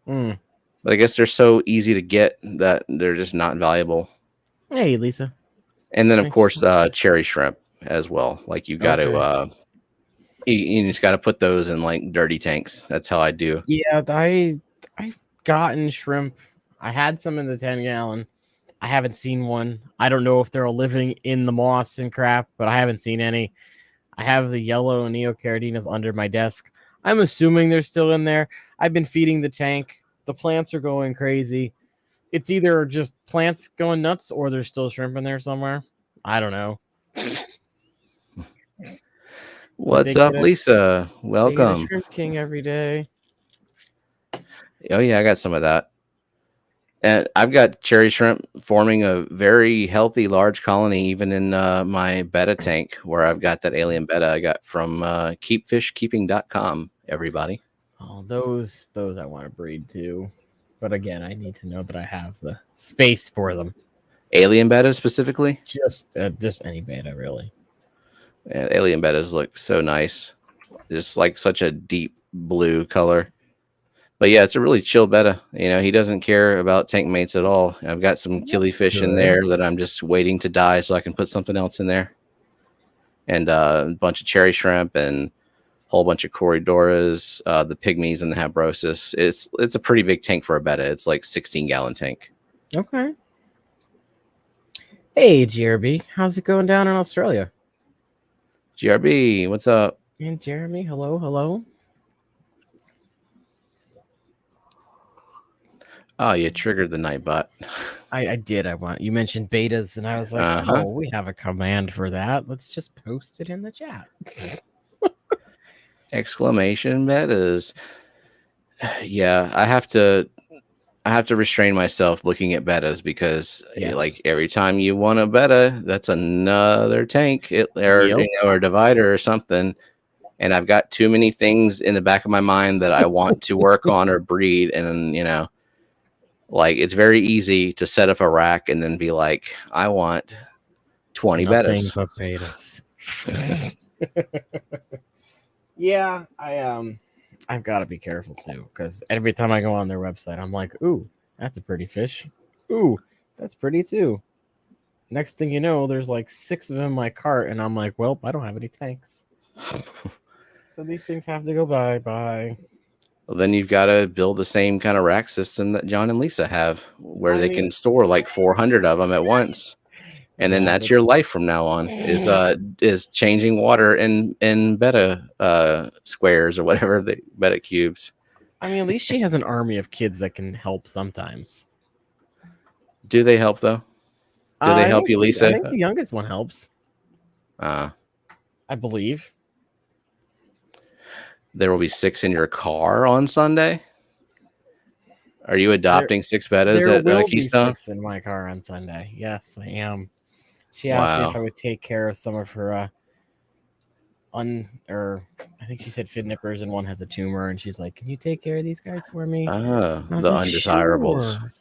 But I guess they're so easy to get that they're just not valuable. Hey, Lisa. And then of course cherry shrimp as well. Like you got to you just got to put those in like dirty tanks. That's how I do. Yeah, I've gotten shrimp. I had some in the 10-gallon. I haven't seen one. I don't know if they're living in the moss and crap, but I haven't seen any. I have the yellow neocardinas under my desk. I'm assuming they're still in there. I've been feeding the tank. The plants are going crazy. It's either just plants going nuts or there's still shrimp in there somewhere. I don't know. What's up, Lisa? Welcome. They get a Shrimp King every day. Oh yeah, I got some of that. And I've got cherry shrimp forming a very healthy large colony, even in my Betta tank, where I've got that alien Betta I got from keepfishkeeping.com, everybody. Oh, those I want to breed too. But again, I need to know that I have the space for them. Alien Betta specifically? Just any Betta, really. Yeah, alien Bettas look so nice. Just like such a deep blue color. But yeah, it's a really chill Betta. He doesn't care about tank mates at all. I've got some killifish in there that I'm just waiting to die so I can put something else in there. And a bunch of cherry shrimp and a whole bunch of Corydoras, the pygmies and the habrosis. It's a pretty big tank for a Betta. It's like 16-gallon tank. Okay. Hey, GRB. How's it going down in Australia? GRB, what's up? And Jeremy, hello. Oh, you triggered the Nightbot. I did. You mentioned betas, and I was like, oh, we have a command for that. Let's just post it in the chat. Exclamation bettas. Yeah, I have to restrain myself looking at betas because like every time you want a beta, that's another tank or a divider or something. And I've got too many things in the back of my mind that I want to work on or breed. And, like it's very easy to set up a rack and then be like, I want 20 Nothing betas. but betas. Yeah, I've got to be careful too, because every time I go on their website, I'm like, ooh, that's a pretty fish. Ooh, that's pretty too. Next thing you know, there's like 6 of them in my cart, and I'm like, well, I don't have any tanks. So these things have to go bye. Well, then you've got to build the same kind of rack system that John and Lisa have, where they can store like 400 of them at once. And then that's your life from now on is changing water in betta squares or whatever, the betta cubes. I mean, at least she has an army of kids that can help sometimes. Do they help though? Do they help you, Lisa? I think the youngest one helps. I believe. There will be 6 in your car on Sunday. Are you adopting 6 bettas at Keystone? There will be 6 in my car on Sunday. Yes, I am. She asked me if I would take care of some of her I think she said fin nippers, and one has a tumor, and she's like, can you take care of these guys for me? The undesirables. Sure.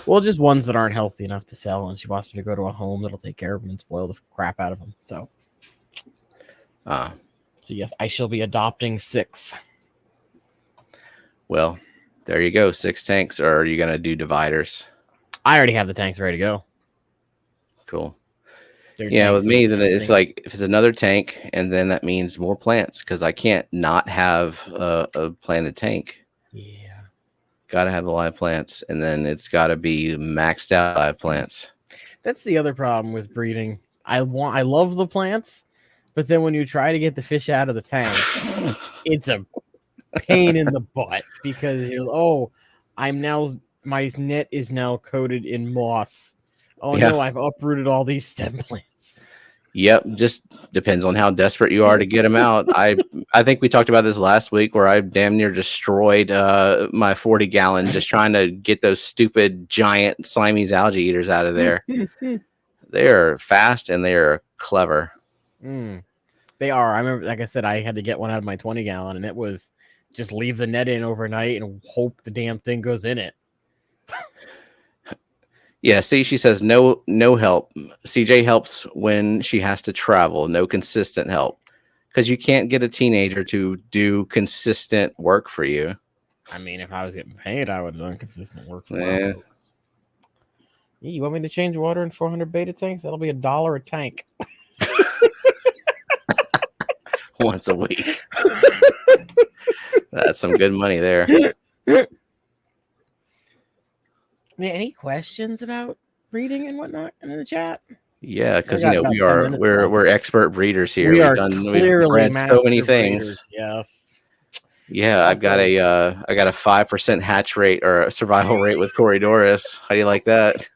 Well, just ones that aren't healthy enough to sell, and she wants me to go to a home that'll take care of them and spoil the crap out of them. So yes, I shall be adopting 6. Well, there you go. 6 tanks. Or are you going to do dividers? I already have the tanks ready to go. Cool. Yeah, with me, then if it's another tank, and then that means more plants, because I can't not have a planted tank. Yeah. Got to have the live plants, and then it's got to be maxed out live plants. That's the other problem with breeding. I love the plants, but then when you try to get the fish out of the tank, it's a pain in the butt, because my net is now coated in moss. Oh no, I've uprooted all these stem plants. Yep, just depends on how desperate you are to get them out. I think we talked about this last week, where I damn near destroyed my 40-gallon just trying to get those stupid giant slimy algae eaters out of there. They are fast and they are clever. They are. I remember, like I said, I had to get one out of my 20-gallon, and it was just leave the net in overnight and hope the damn thing goes in it. Yeah, see, she says no help. CJ helps when she has to travel, no consistent help. Because you can't get a teenager to do consistent work for you. I mean, if I was getting paid, I would have done consistent work for my folks. You want me to change water in 400 beta tanks? That'll be $1 a tank. Once a week. That's some good money there. Any questions about breeding and whatnot in the chat? Yeah, because we're expert breeders here. We've bred so many things. Breeders, yes. Yeah, I've got a 5% hatch rate or a survival rate with Corey Doris. How do you like that?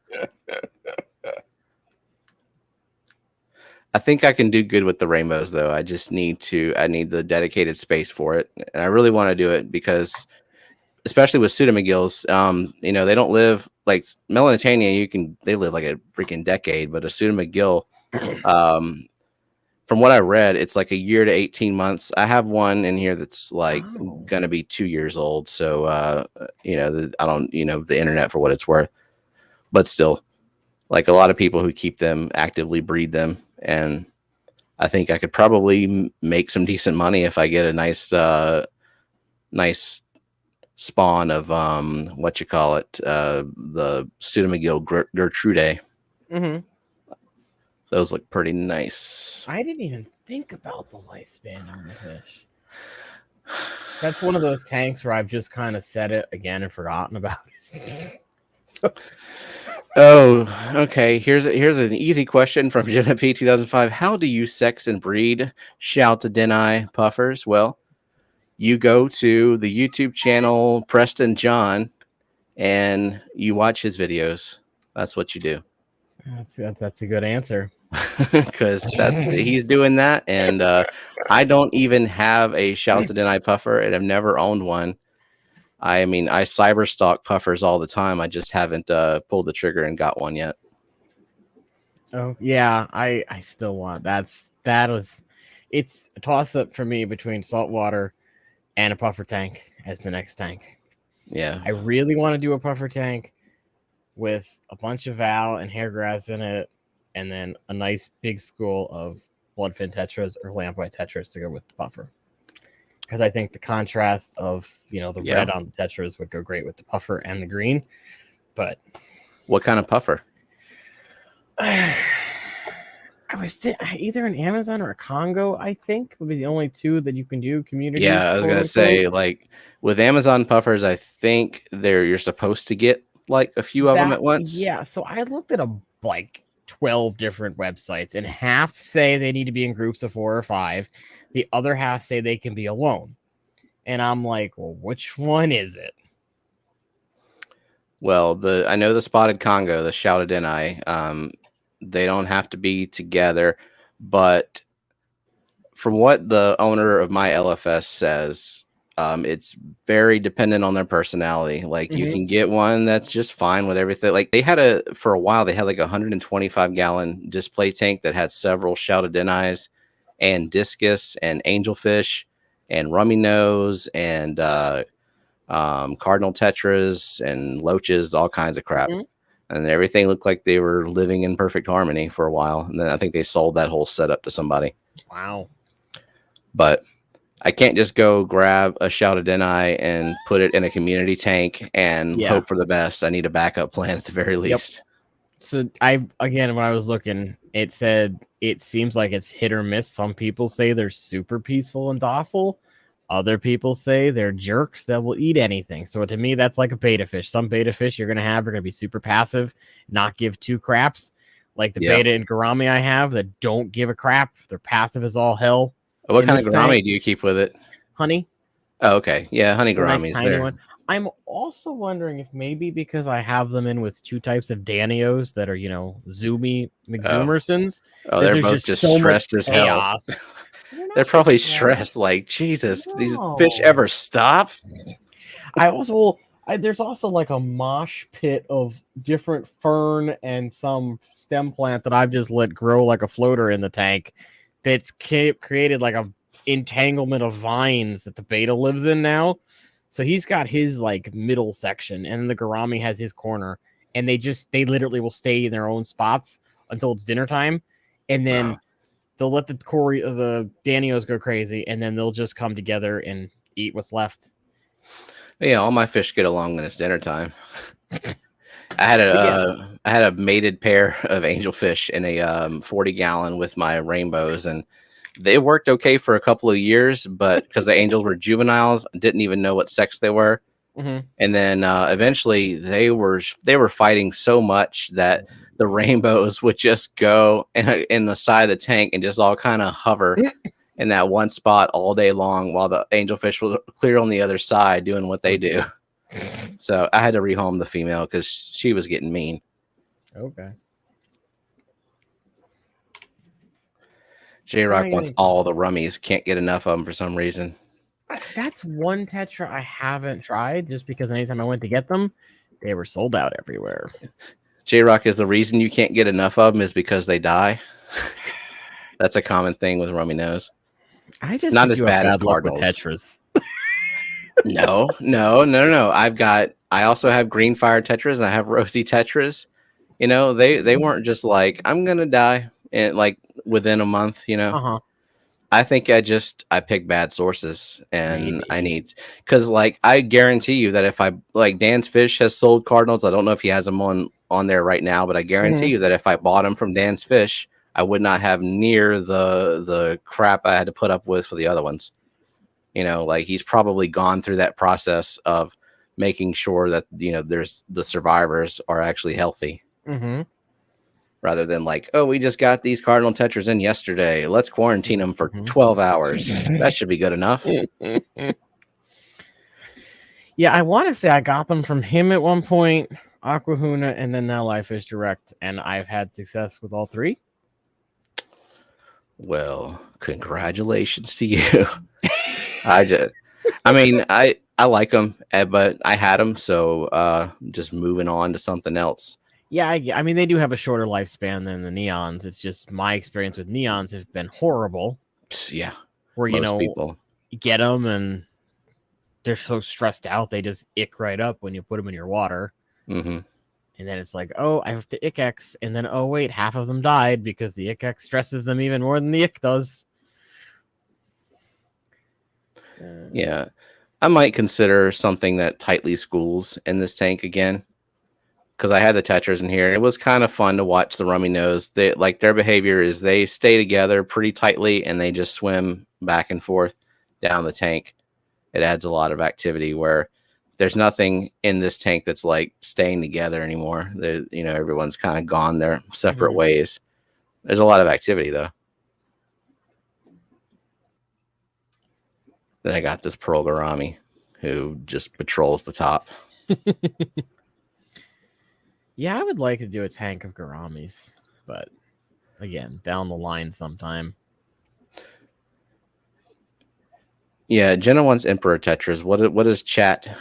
I think I can do good with the rainbows, though. I need the dedicated space for it, and I really want to do it because, especially with Pseudomygills, they don't live like Melanitania. They live like a freaking decade, but a Pseudomygill, from what I read, it's like a year to 18 months. I have one in here that's like going to be 2 years old. So, I don't, the internet for what it's worth, but still, like a lot of people who keep them actively breed them. And I think I could probably make some decent money if I get a nice spawn of the Pseudomygill Gertrude. Mm-hmm. Those look pretty nice. I didn't even think about the lifespan on the fish. That's one of those tanks where I've just kind of said it again and forgotten about it. Oh, okay. Here's an easy question from Jenna P 2005. How do you sex and breed? Shout to Denai Puffers. Well, you go to the YouTube channel Preston John, and you watch his videos. That's what you do. That's a good answer. Because he's doing that, and I don't even have a Shout to Deny puffer, and I've never owned one. I mean, I cyber stalk puffers all the time. I just haven't pulled the trigger and got one yet. Oh yeah, I still want it's a toss up for me between saltwater and a puffer tank as the next tank. Yeah, I really want to do a puffer tank with a bunch of Val and hairgrass in it, and then a nice big school of bloodfin Tetras or lamprey Tetras to go with the puffer. Because I think the contrast of the red on the Tetras would go great with the puffer and the green. But what kind of puffer? I was either an Amazon or a Congo, I think, would be the only two that you can do community. Yeah, I was gonna say, like, with Amazon puffers, I think you're supposed to get like a few of them at once. Yeah, so I looked at 12 different websites, and half say they need to be in groups of 4 or 5. The other half say they can be alone. And I'm like, well, which one is it? Well, I know the spotted Congo, the Shout to Deny, they don't have to be together, but from what the owner of my LFS says, it's very dependent on their personality. Like, you can get one that's just fine with everything. Like, for a while, they had like a 125-gallon display tank that had several Shout to Denies and discus and angelfish and rummy nose and cardinal tetras and loaches, all kinds of crap. And everything looked like they were living in perfect harmony for a while. And then I think they sold that whole setup to somebody. Wow. But I can't just go grab a Shout to Deny and put it in a community tank and hope for the best. I need a backup plan at the very least. So when I was looking, it said it seems like it's hit or miss. Some people say they're super peaceful and docile. Other people say they're jerks that will eat anything. So to me, that's like a betta fish. Some betta fish you're going to are going to be super passive, not give 2 craps. Like the betta and gourami I have that don't give a crap. They're passive as all hell. What kind of gourami do you keep with it? Honey. Oh, okay. Yeah, honey gourami. Nice tiny one. I'm also wondering if maybe because I have them in with 2 types of Danios that are, zoomy McZoomersons. Oh, they're both just so stressed as hell. They're probably stressed. Like, Jesus, these fish ever stop? There's also like a mosh pit of different fern and some stem plant that I've just let grow like a floater in the tank. That's created like a entanglement of vines that the betta lives in now. So he's got his like middle section, and the gourami has his corner, and they literally will stay in their own spots until it's dinner time, and then they'll let the Danios go crazy, and then they'll just come together and eat what's left. Yeah, all my fish get along when it's dinner time. I had a mated pair of angelfish in a 40-gallon with my rainbows, and they worked okay for a couple of years, but because the angels were juveniles, didn't even know what sex they were. And then eventually they were fighting so much that the rainbows would just go in the side of the tank and just all kind of hover in that one spot all day long while the angelfish were clear on the other side doing what they do. So I had to rehome the female because she was getting mean. Okay. J-Rock wants all the rummies. Can't get enough of them for some reason. That's one Tetra I haven't tried just because anytime I went to get them, they were sold out everywhere. J-Rock is the reason you can't get enough of them is because they die. That's a common thing with rummy nose. I just not as bad as cardinals. Tetras. No. I also have green fire Tetras and I have rosy Tetras. They weren't just like, I'm gonna die and like within a month. I think I pick bad sources, and I need, because like I guarantee you that if I like Dan's Fish has sold cardinals. I don't know if he has them on there right now, but I guarantee you that if I bought them from Dan's Fish, I would not have near the crap I had to put up with for the other ones. Like he's probably gone through that process of making sure that there's the survivors are actually healthy. Rather than like, oh, we just got these cardinal Tetras in yesterday. Let's quarantine them for 12 hours. That should be good enough. Yeah, I want to say I got them from him at one point, Aquahuna, and then now Live Fish Direct, and I've had success with all three. Well, congratulations to you. I mean, I like them, but I had them, so just moving on to something else. Yeah, I mean, they do have a shorter lifespan than the neons. It's just my experience with neons have been horrible. Yeah, where most people you get them and they're so stressed out they just ick right up when you put them in your water. Mm-hmm. And then it's like, oh, I have to ick X, and then oh wait, half of them died because the ick X stresses them even more than the ick does. Yeah, I might consider something that tightly schools in this tank again, because I had the Tetras in here. And it was kind of fun to watch the rummy nose. They like their behavior is they stay together pretty tightly and they just swim back and forth down the tank. It adds a lot of activity where there's nothing in this tank that's like staying together anymore. Everyone's kind of gone their separate ways. There's a lot of activity though. Then I got this pearl gourami who just patrols the top. Yeah, I would like to do a tank of gouramis, but again, down the line sometime. Yeah, Jenna wants Emperor Tetras. What does chat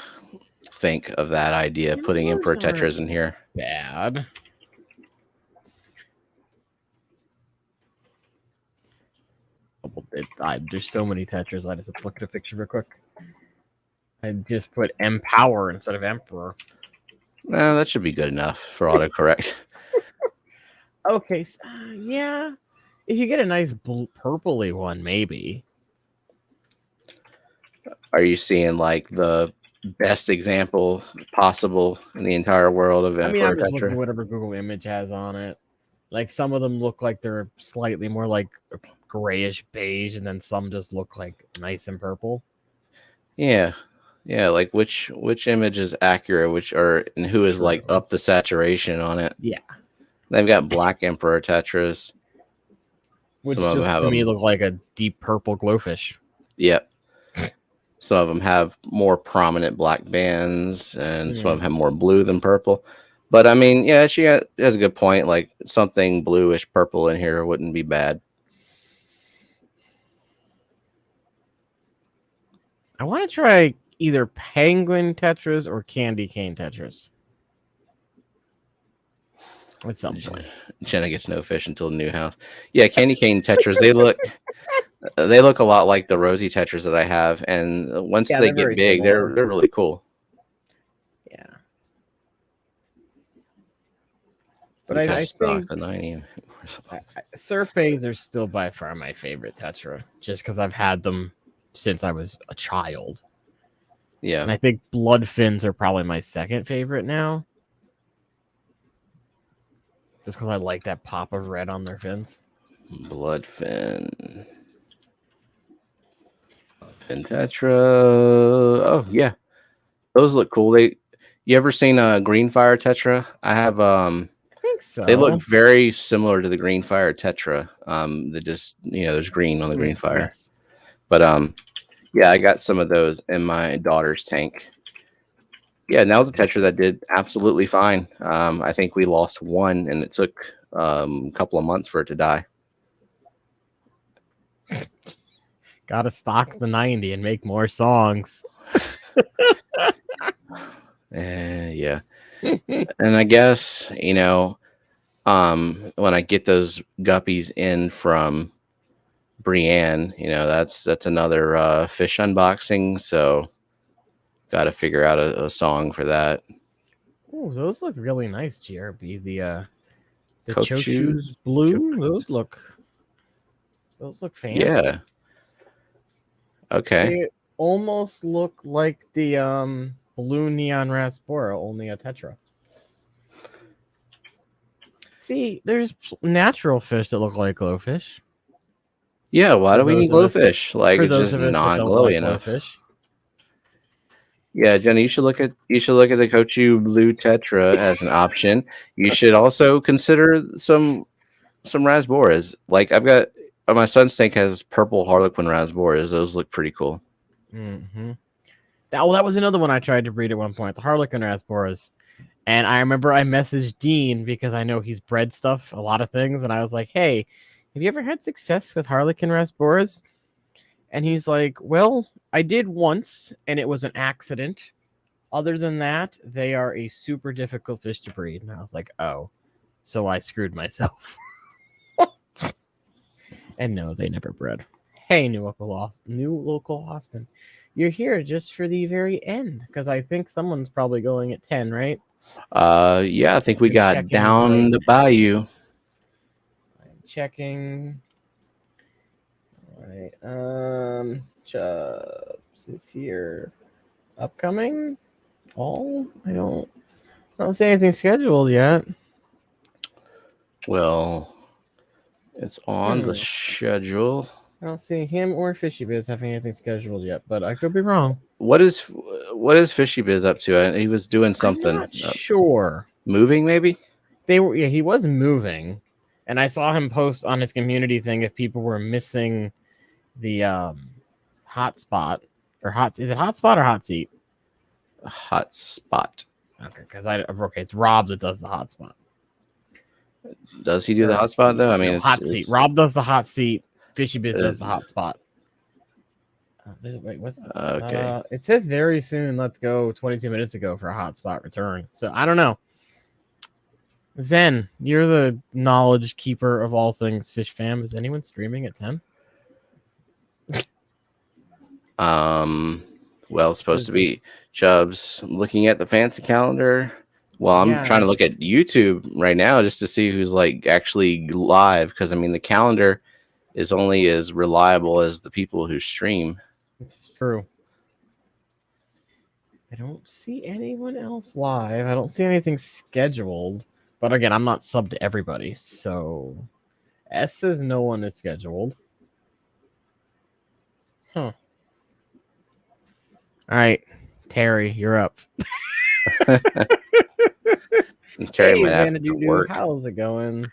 think of that idea, putting Emperor Tetras in here? Bad. There's so many Tetras. I just have to look at a picture real quick. I just put Empower instead of Emperor. Well, that should be good enough for autocorrect. Okay, so, yeah. If you get a nice purpley one, maybe. Are you seeing like the best example possible in the entire world of Emperor I'm just looking Tetra? at whatever Google image has on it. Like some of them look like they're slightly more like grayish beige, and then some just look like nice and purple. Yeah. Like which image is accurate, and who is like up the saturation on it? Yeah, they've got black Emperor Tetras, which just to me look like a deep purple glowfish. Yep. Some of them have more prominent black bands, and some of them have more blue than purple. But I mean, yeah, she has a good point. Like something bluish purple in here wouldn't be bad. I want to try either penguin Tetras or candy cane Tetras at some point. Jenna gets no fish until the new house. Yeah, candy cane Tetras. They look a lot like the rosy Tetras that I have, and once they get big, they're really cool. Yeah. But I think the 90 Surfays are still by far my favorite Tetra, just because I've had them since I was a child. Yeah. And I think blood fins are probably my second favorite now. Just because I like that pop of red on their fins. Blood fin. Tetra. Oh yeah, those look cool. You ever seen a green fire Tetra? I have. I think so. They look very similar to the green fire Tetra. They just there's green on the green fire. Yes. But yeah, I got some of those in my daughter's tank. Yeah, and that was a Tetra that did absolutely fine. I think we lost one, and it took a couple of months for it to die. Gotta stock the 90 and make more songs. Yeah. And I guess, when I get those guppies in from Brienne, that's another fish unboxing. So got to figure out a song for that. Oh, those look really nice, GRB. The Chochu's blue, those look fancy. Yeah. Okay. They almost look like the blue neon Rasbora, only a Tetra. See, there's natural fish that look like glowfish. Yeah, why do we need glowfish? Like it's just not glowy enough. Glowfish. Yeah, Jenny, you should look at the Kochu blue Tetra as an option. You should also consider some Rasboras. Like I've got my son's tank has purple Harlequin Rasboras. Those look pretty cool. Mm-hmm. that was another one I tried to breed at one point, the Harlequin Rasboras. And I remember I messaged Dean because I know he's bred stuff, a lot of things. And I was like, hey, have you ever had success with Harlequin Rasboras? And he's like, well, I did once, and it was an accident. Other than that, they are a super difficult fish to breed. And I was like, oh, so I screwed myself. And no, they never bred. Hey, new local Austin. You're here just for the very end, because I think someone's probably going at 10, right? Yeah, I think we got checking down the bayou. I'm checking. All right. Chubbs is here. Upcoming? I don't see anything scheduled yet. Well, it's on the schedule. I don't see him or Fishie Biz having anything scheduled yet, but I could be wrong. What is Fishie Biz up to? He was doing something. I'm not sure. Moving, maybe? He was moving, and I saw him post on his community thing if people were missing the hotspot or is it hotspot or hot seat? Hotspot. Okay, because it's Rob that does the hotspot. Does he do the hotspot though? I mean, hot seat. Rob does the hot seat. Fishie Biz does the hotspot. Wait, what's this? Okay? It says very soon. Let's go. 22 minutes ago for a hotspot return. So I don't know. Zen, you're the knowledge keeper of all things fish fam. Is anyone streaming at 10? Well, it's supposed to be Chubbs. Looking at the fancy calendar. Well, I'm trying to look at YouTube right now just to see who's like actually live, because I mean the calendar is only as reliable as the people who stream. It's true. I don't see anyone else live. I don't see anything scheduled. But again, I'm not subbed to everybody, so S says no one is scheduled. Huh. All right, Terry, you're up. Terry might have to work. How's it going?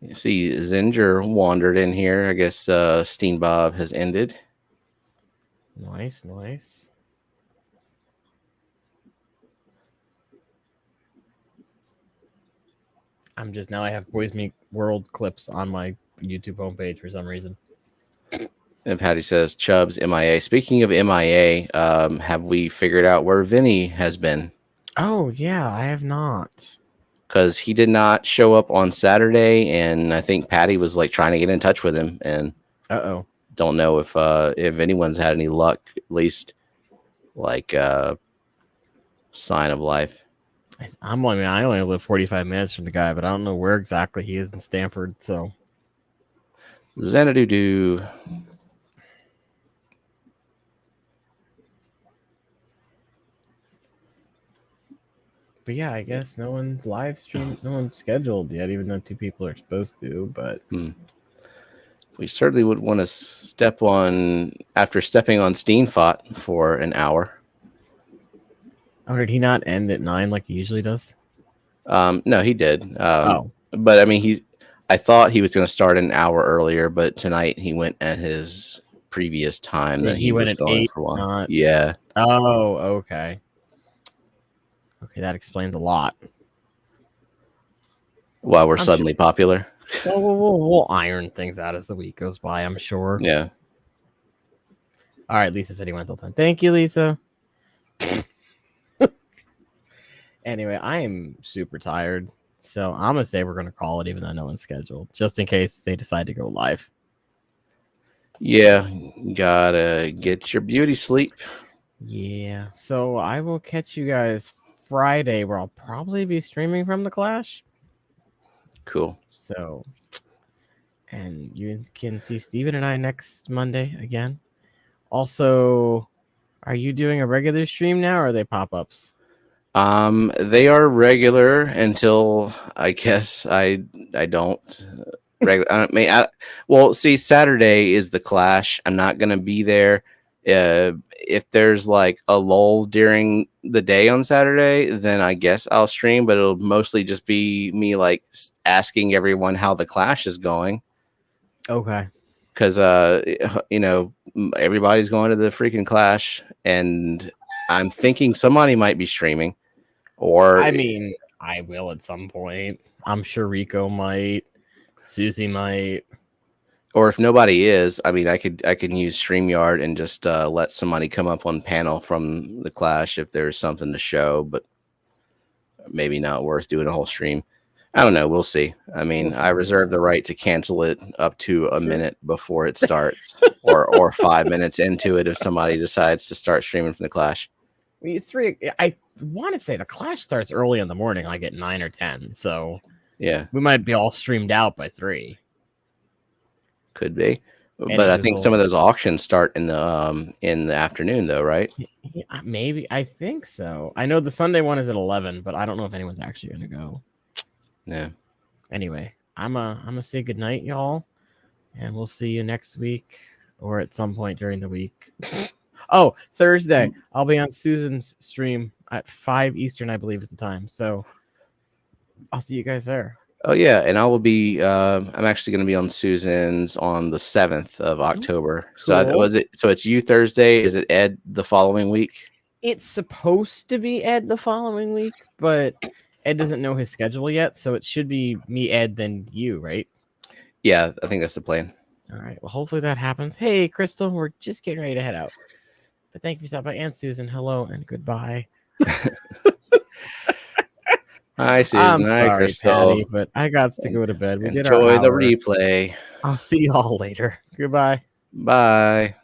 You see, Zinger wandered in here. I guess Steenbob has ended. Nice. I have Boys Meet World clips on my YouTube homepage for some reason. And Patty says, Chubbs, MIA. Speaking of MIA, have we figured out where Vinny has been? Oh, yeah, I have not. Because he did not show up on Saturday, and I think Patty was like trying to get in touch with him, and don't know if anyone's had any luck, at least like sign of life. I only live 45 minutes from the guy, but I don't know where exactly he is in Stanford. So Xanadu. But yeah, I guess no one's live streamed, no one's scheduled yet, even though 2 people are supposed to. But we certainly would want to step on after stepping on Steenfot for an hour. Oh, did he not end at 9 like he usually does? No, he did. But I mean, I thought he was going to start an hour earlier, but tonight he went at his previous time that he went was at going 8 for a while. Yeah. Oh, okay. Okay, that explains a lot. Why we're suddenly popular. We'll iron things out as the week goes by, I'm sure. Yeah. All right, Lisa said he went till 10. Thank you, Lisa. Anyway, I am super tired, so I'm going to say we're going to call it even though no one's scheduled, just in case they decide to go live. Yeah, gotta get your beauty sleep. Yeah, so I will catch you guys Friday, where I'll probably be streaming from the Clash. Cool. So, and you can see Steven and I next Monday again. Also, are you doing a regular stream now, or are they pop-ups? They are regular until I guess I don't. Well, see, Saturday is the Clash. I'm not gonna be there. If there's like a lull during the day on Saturday, then I guess I'll stream, but it'll mostly just be me like asking everyone how the Clash is going. Okay. Because everybody's going to the freaking Clash, and I'm thinking somebody might be streaming, or I mean, I will at some point. I'm sure Rico might. Susie might. or if nobody is, I mean, I can use StreamYard and just let somebody come up on panel from the Clash if there's something to show, but maybe not worth doing a whole stream. I don't know. We'll see. I mean, I reserve the right to cancel it up to a minute before it starts, or 5 minutes into it if somebody decides to start streaming from the Clash. I want to say the Clash starts early in the morning, like at 9 or 10. So yeah, we might be all streamed out by 3. Could be, but I think some of those auctions start in the afternoon, though, right? Yeah, maybe. I think so. I know the Sunday one is at 11, but I don't know if anyone's actually going to go. Yeah. Anyway, I'm gonna say goodnight, y'all, and we'll see you next week or at some point during the week. Oh, Thursday, I'll be on Susan's stream at 5 Eastern, I believe is the time. So I'll see you guys there. Oh yeah, and I will be. I'm actually going to be on Susan's on the 7th of October. Cool. So was it? So it's you Thursday. Is it Ed the following week? It's supposed to be Ed the following week, but Ed doesn't know his schedule yet, so it should be me, Ed, then you, right? Yeah, I think that's the plan. All right. Well, hopefully that happens. Hey, Crystal, we're just getting ready to head out. But thank you for stopping by. And Susan, hello and goodbye. Hi, Susan. I'm Hi, sorry, Crystal. Patty, but I got to go to bed. We did our Enjoy the hour. replay. I'll see y'all later. Goodbye. Bye.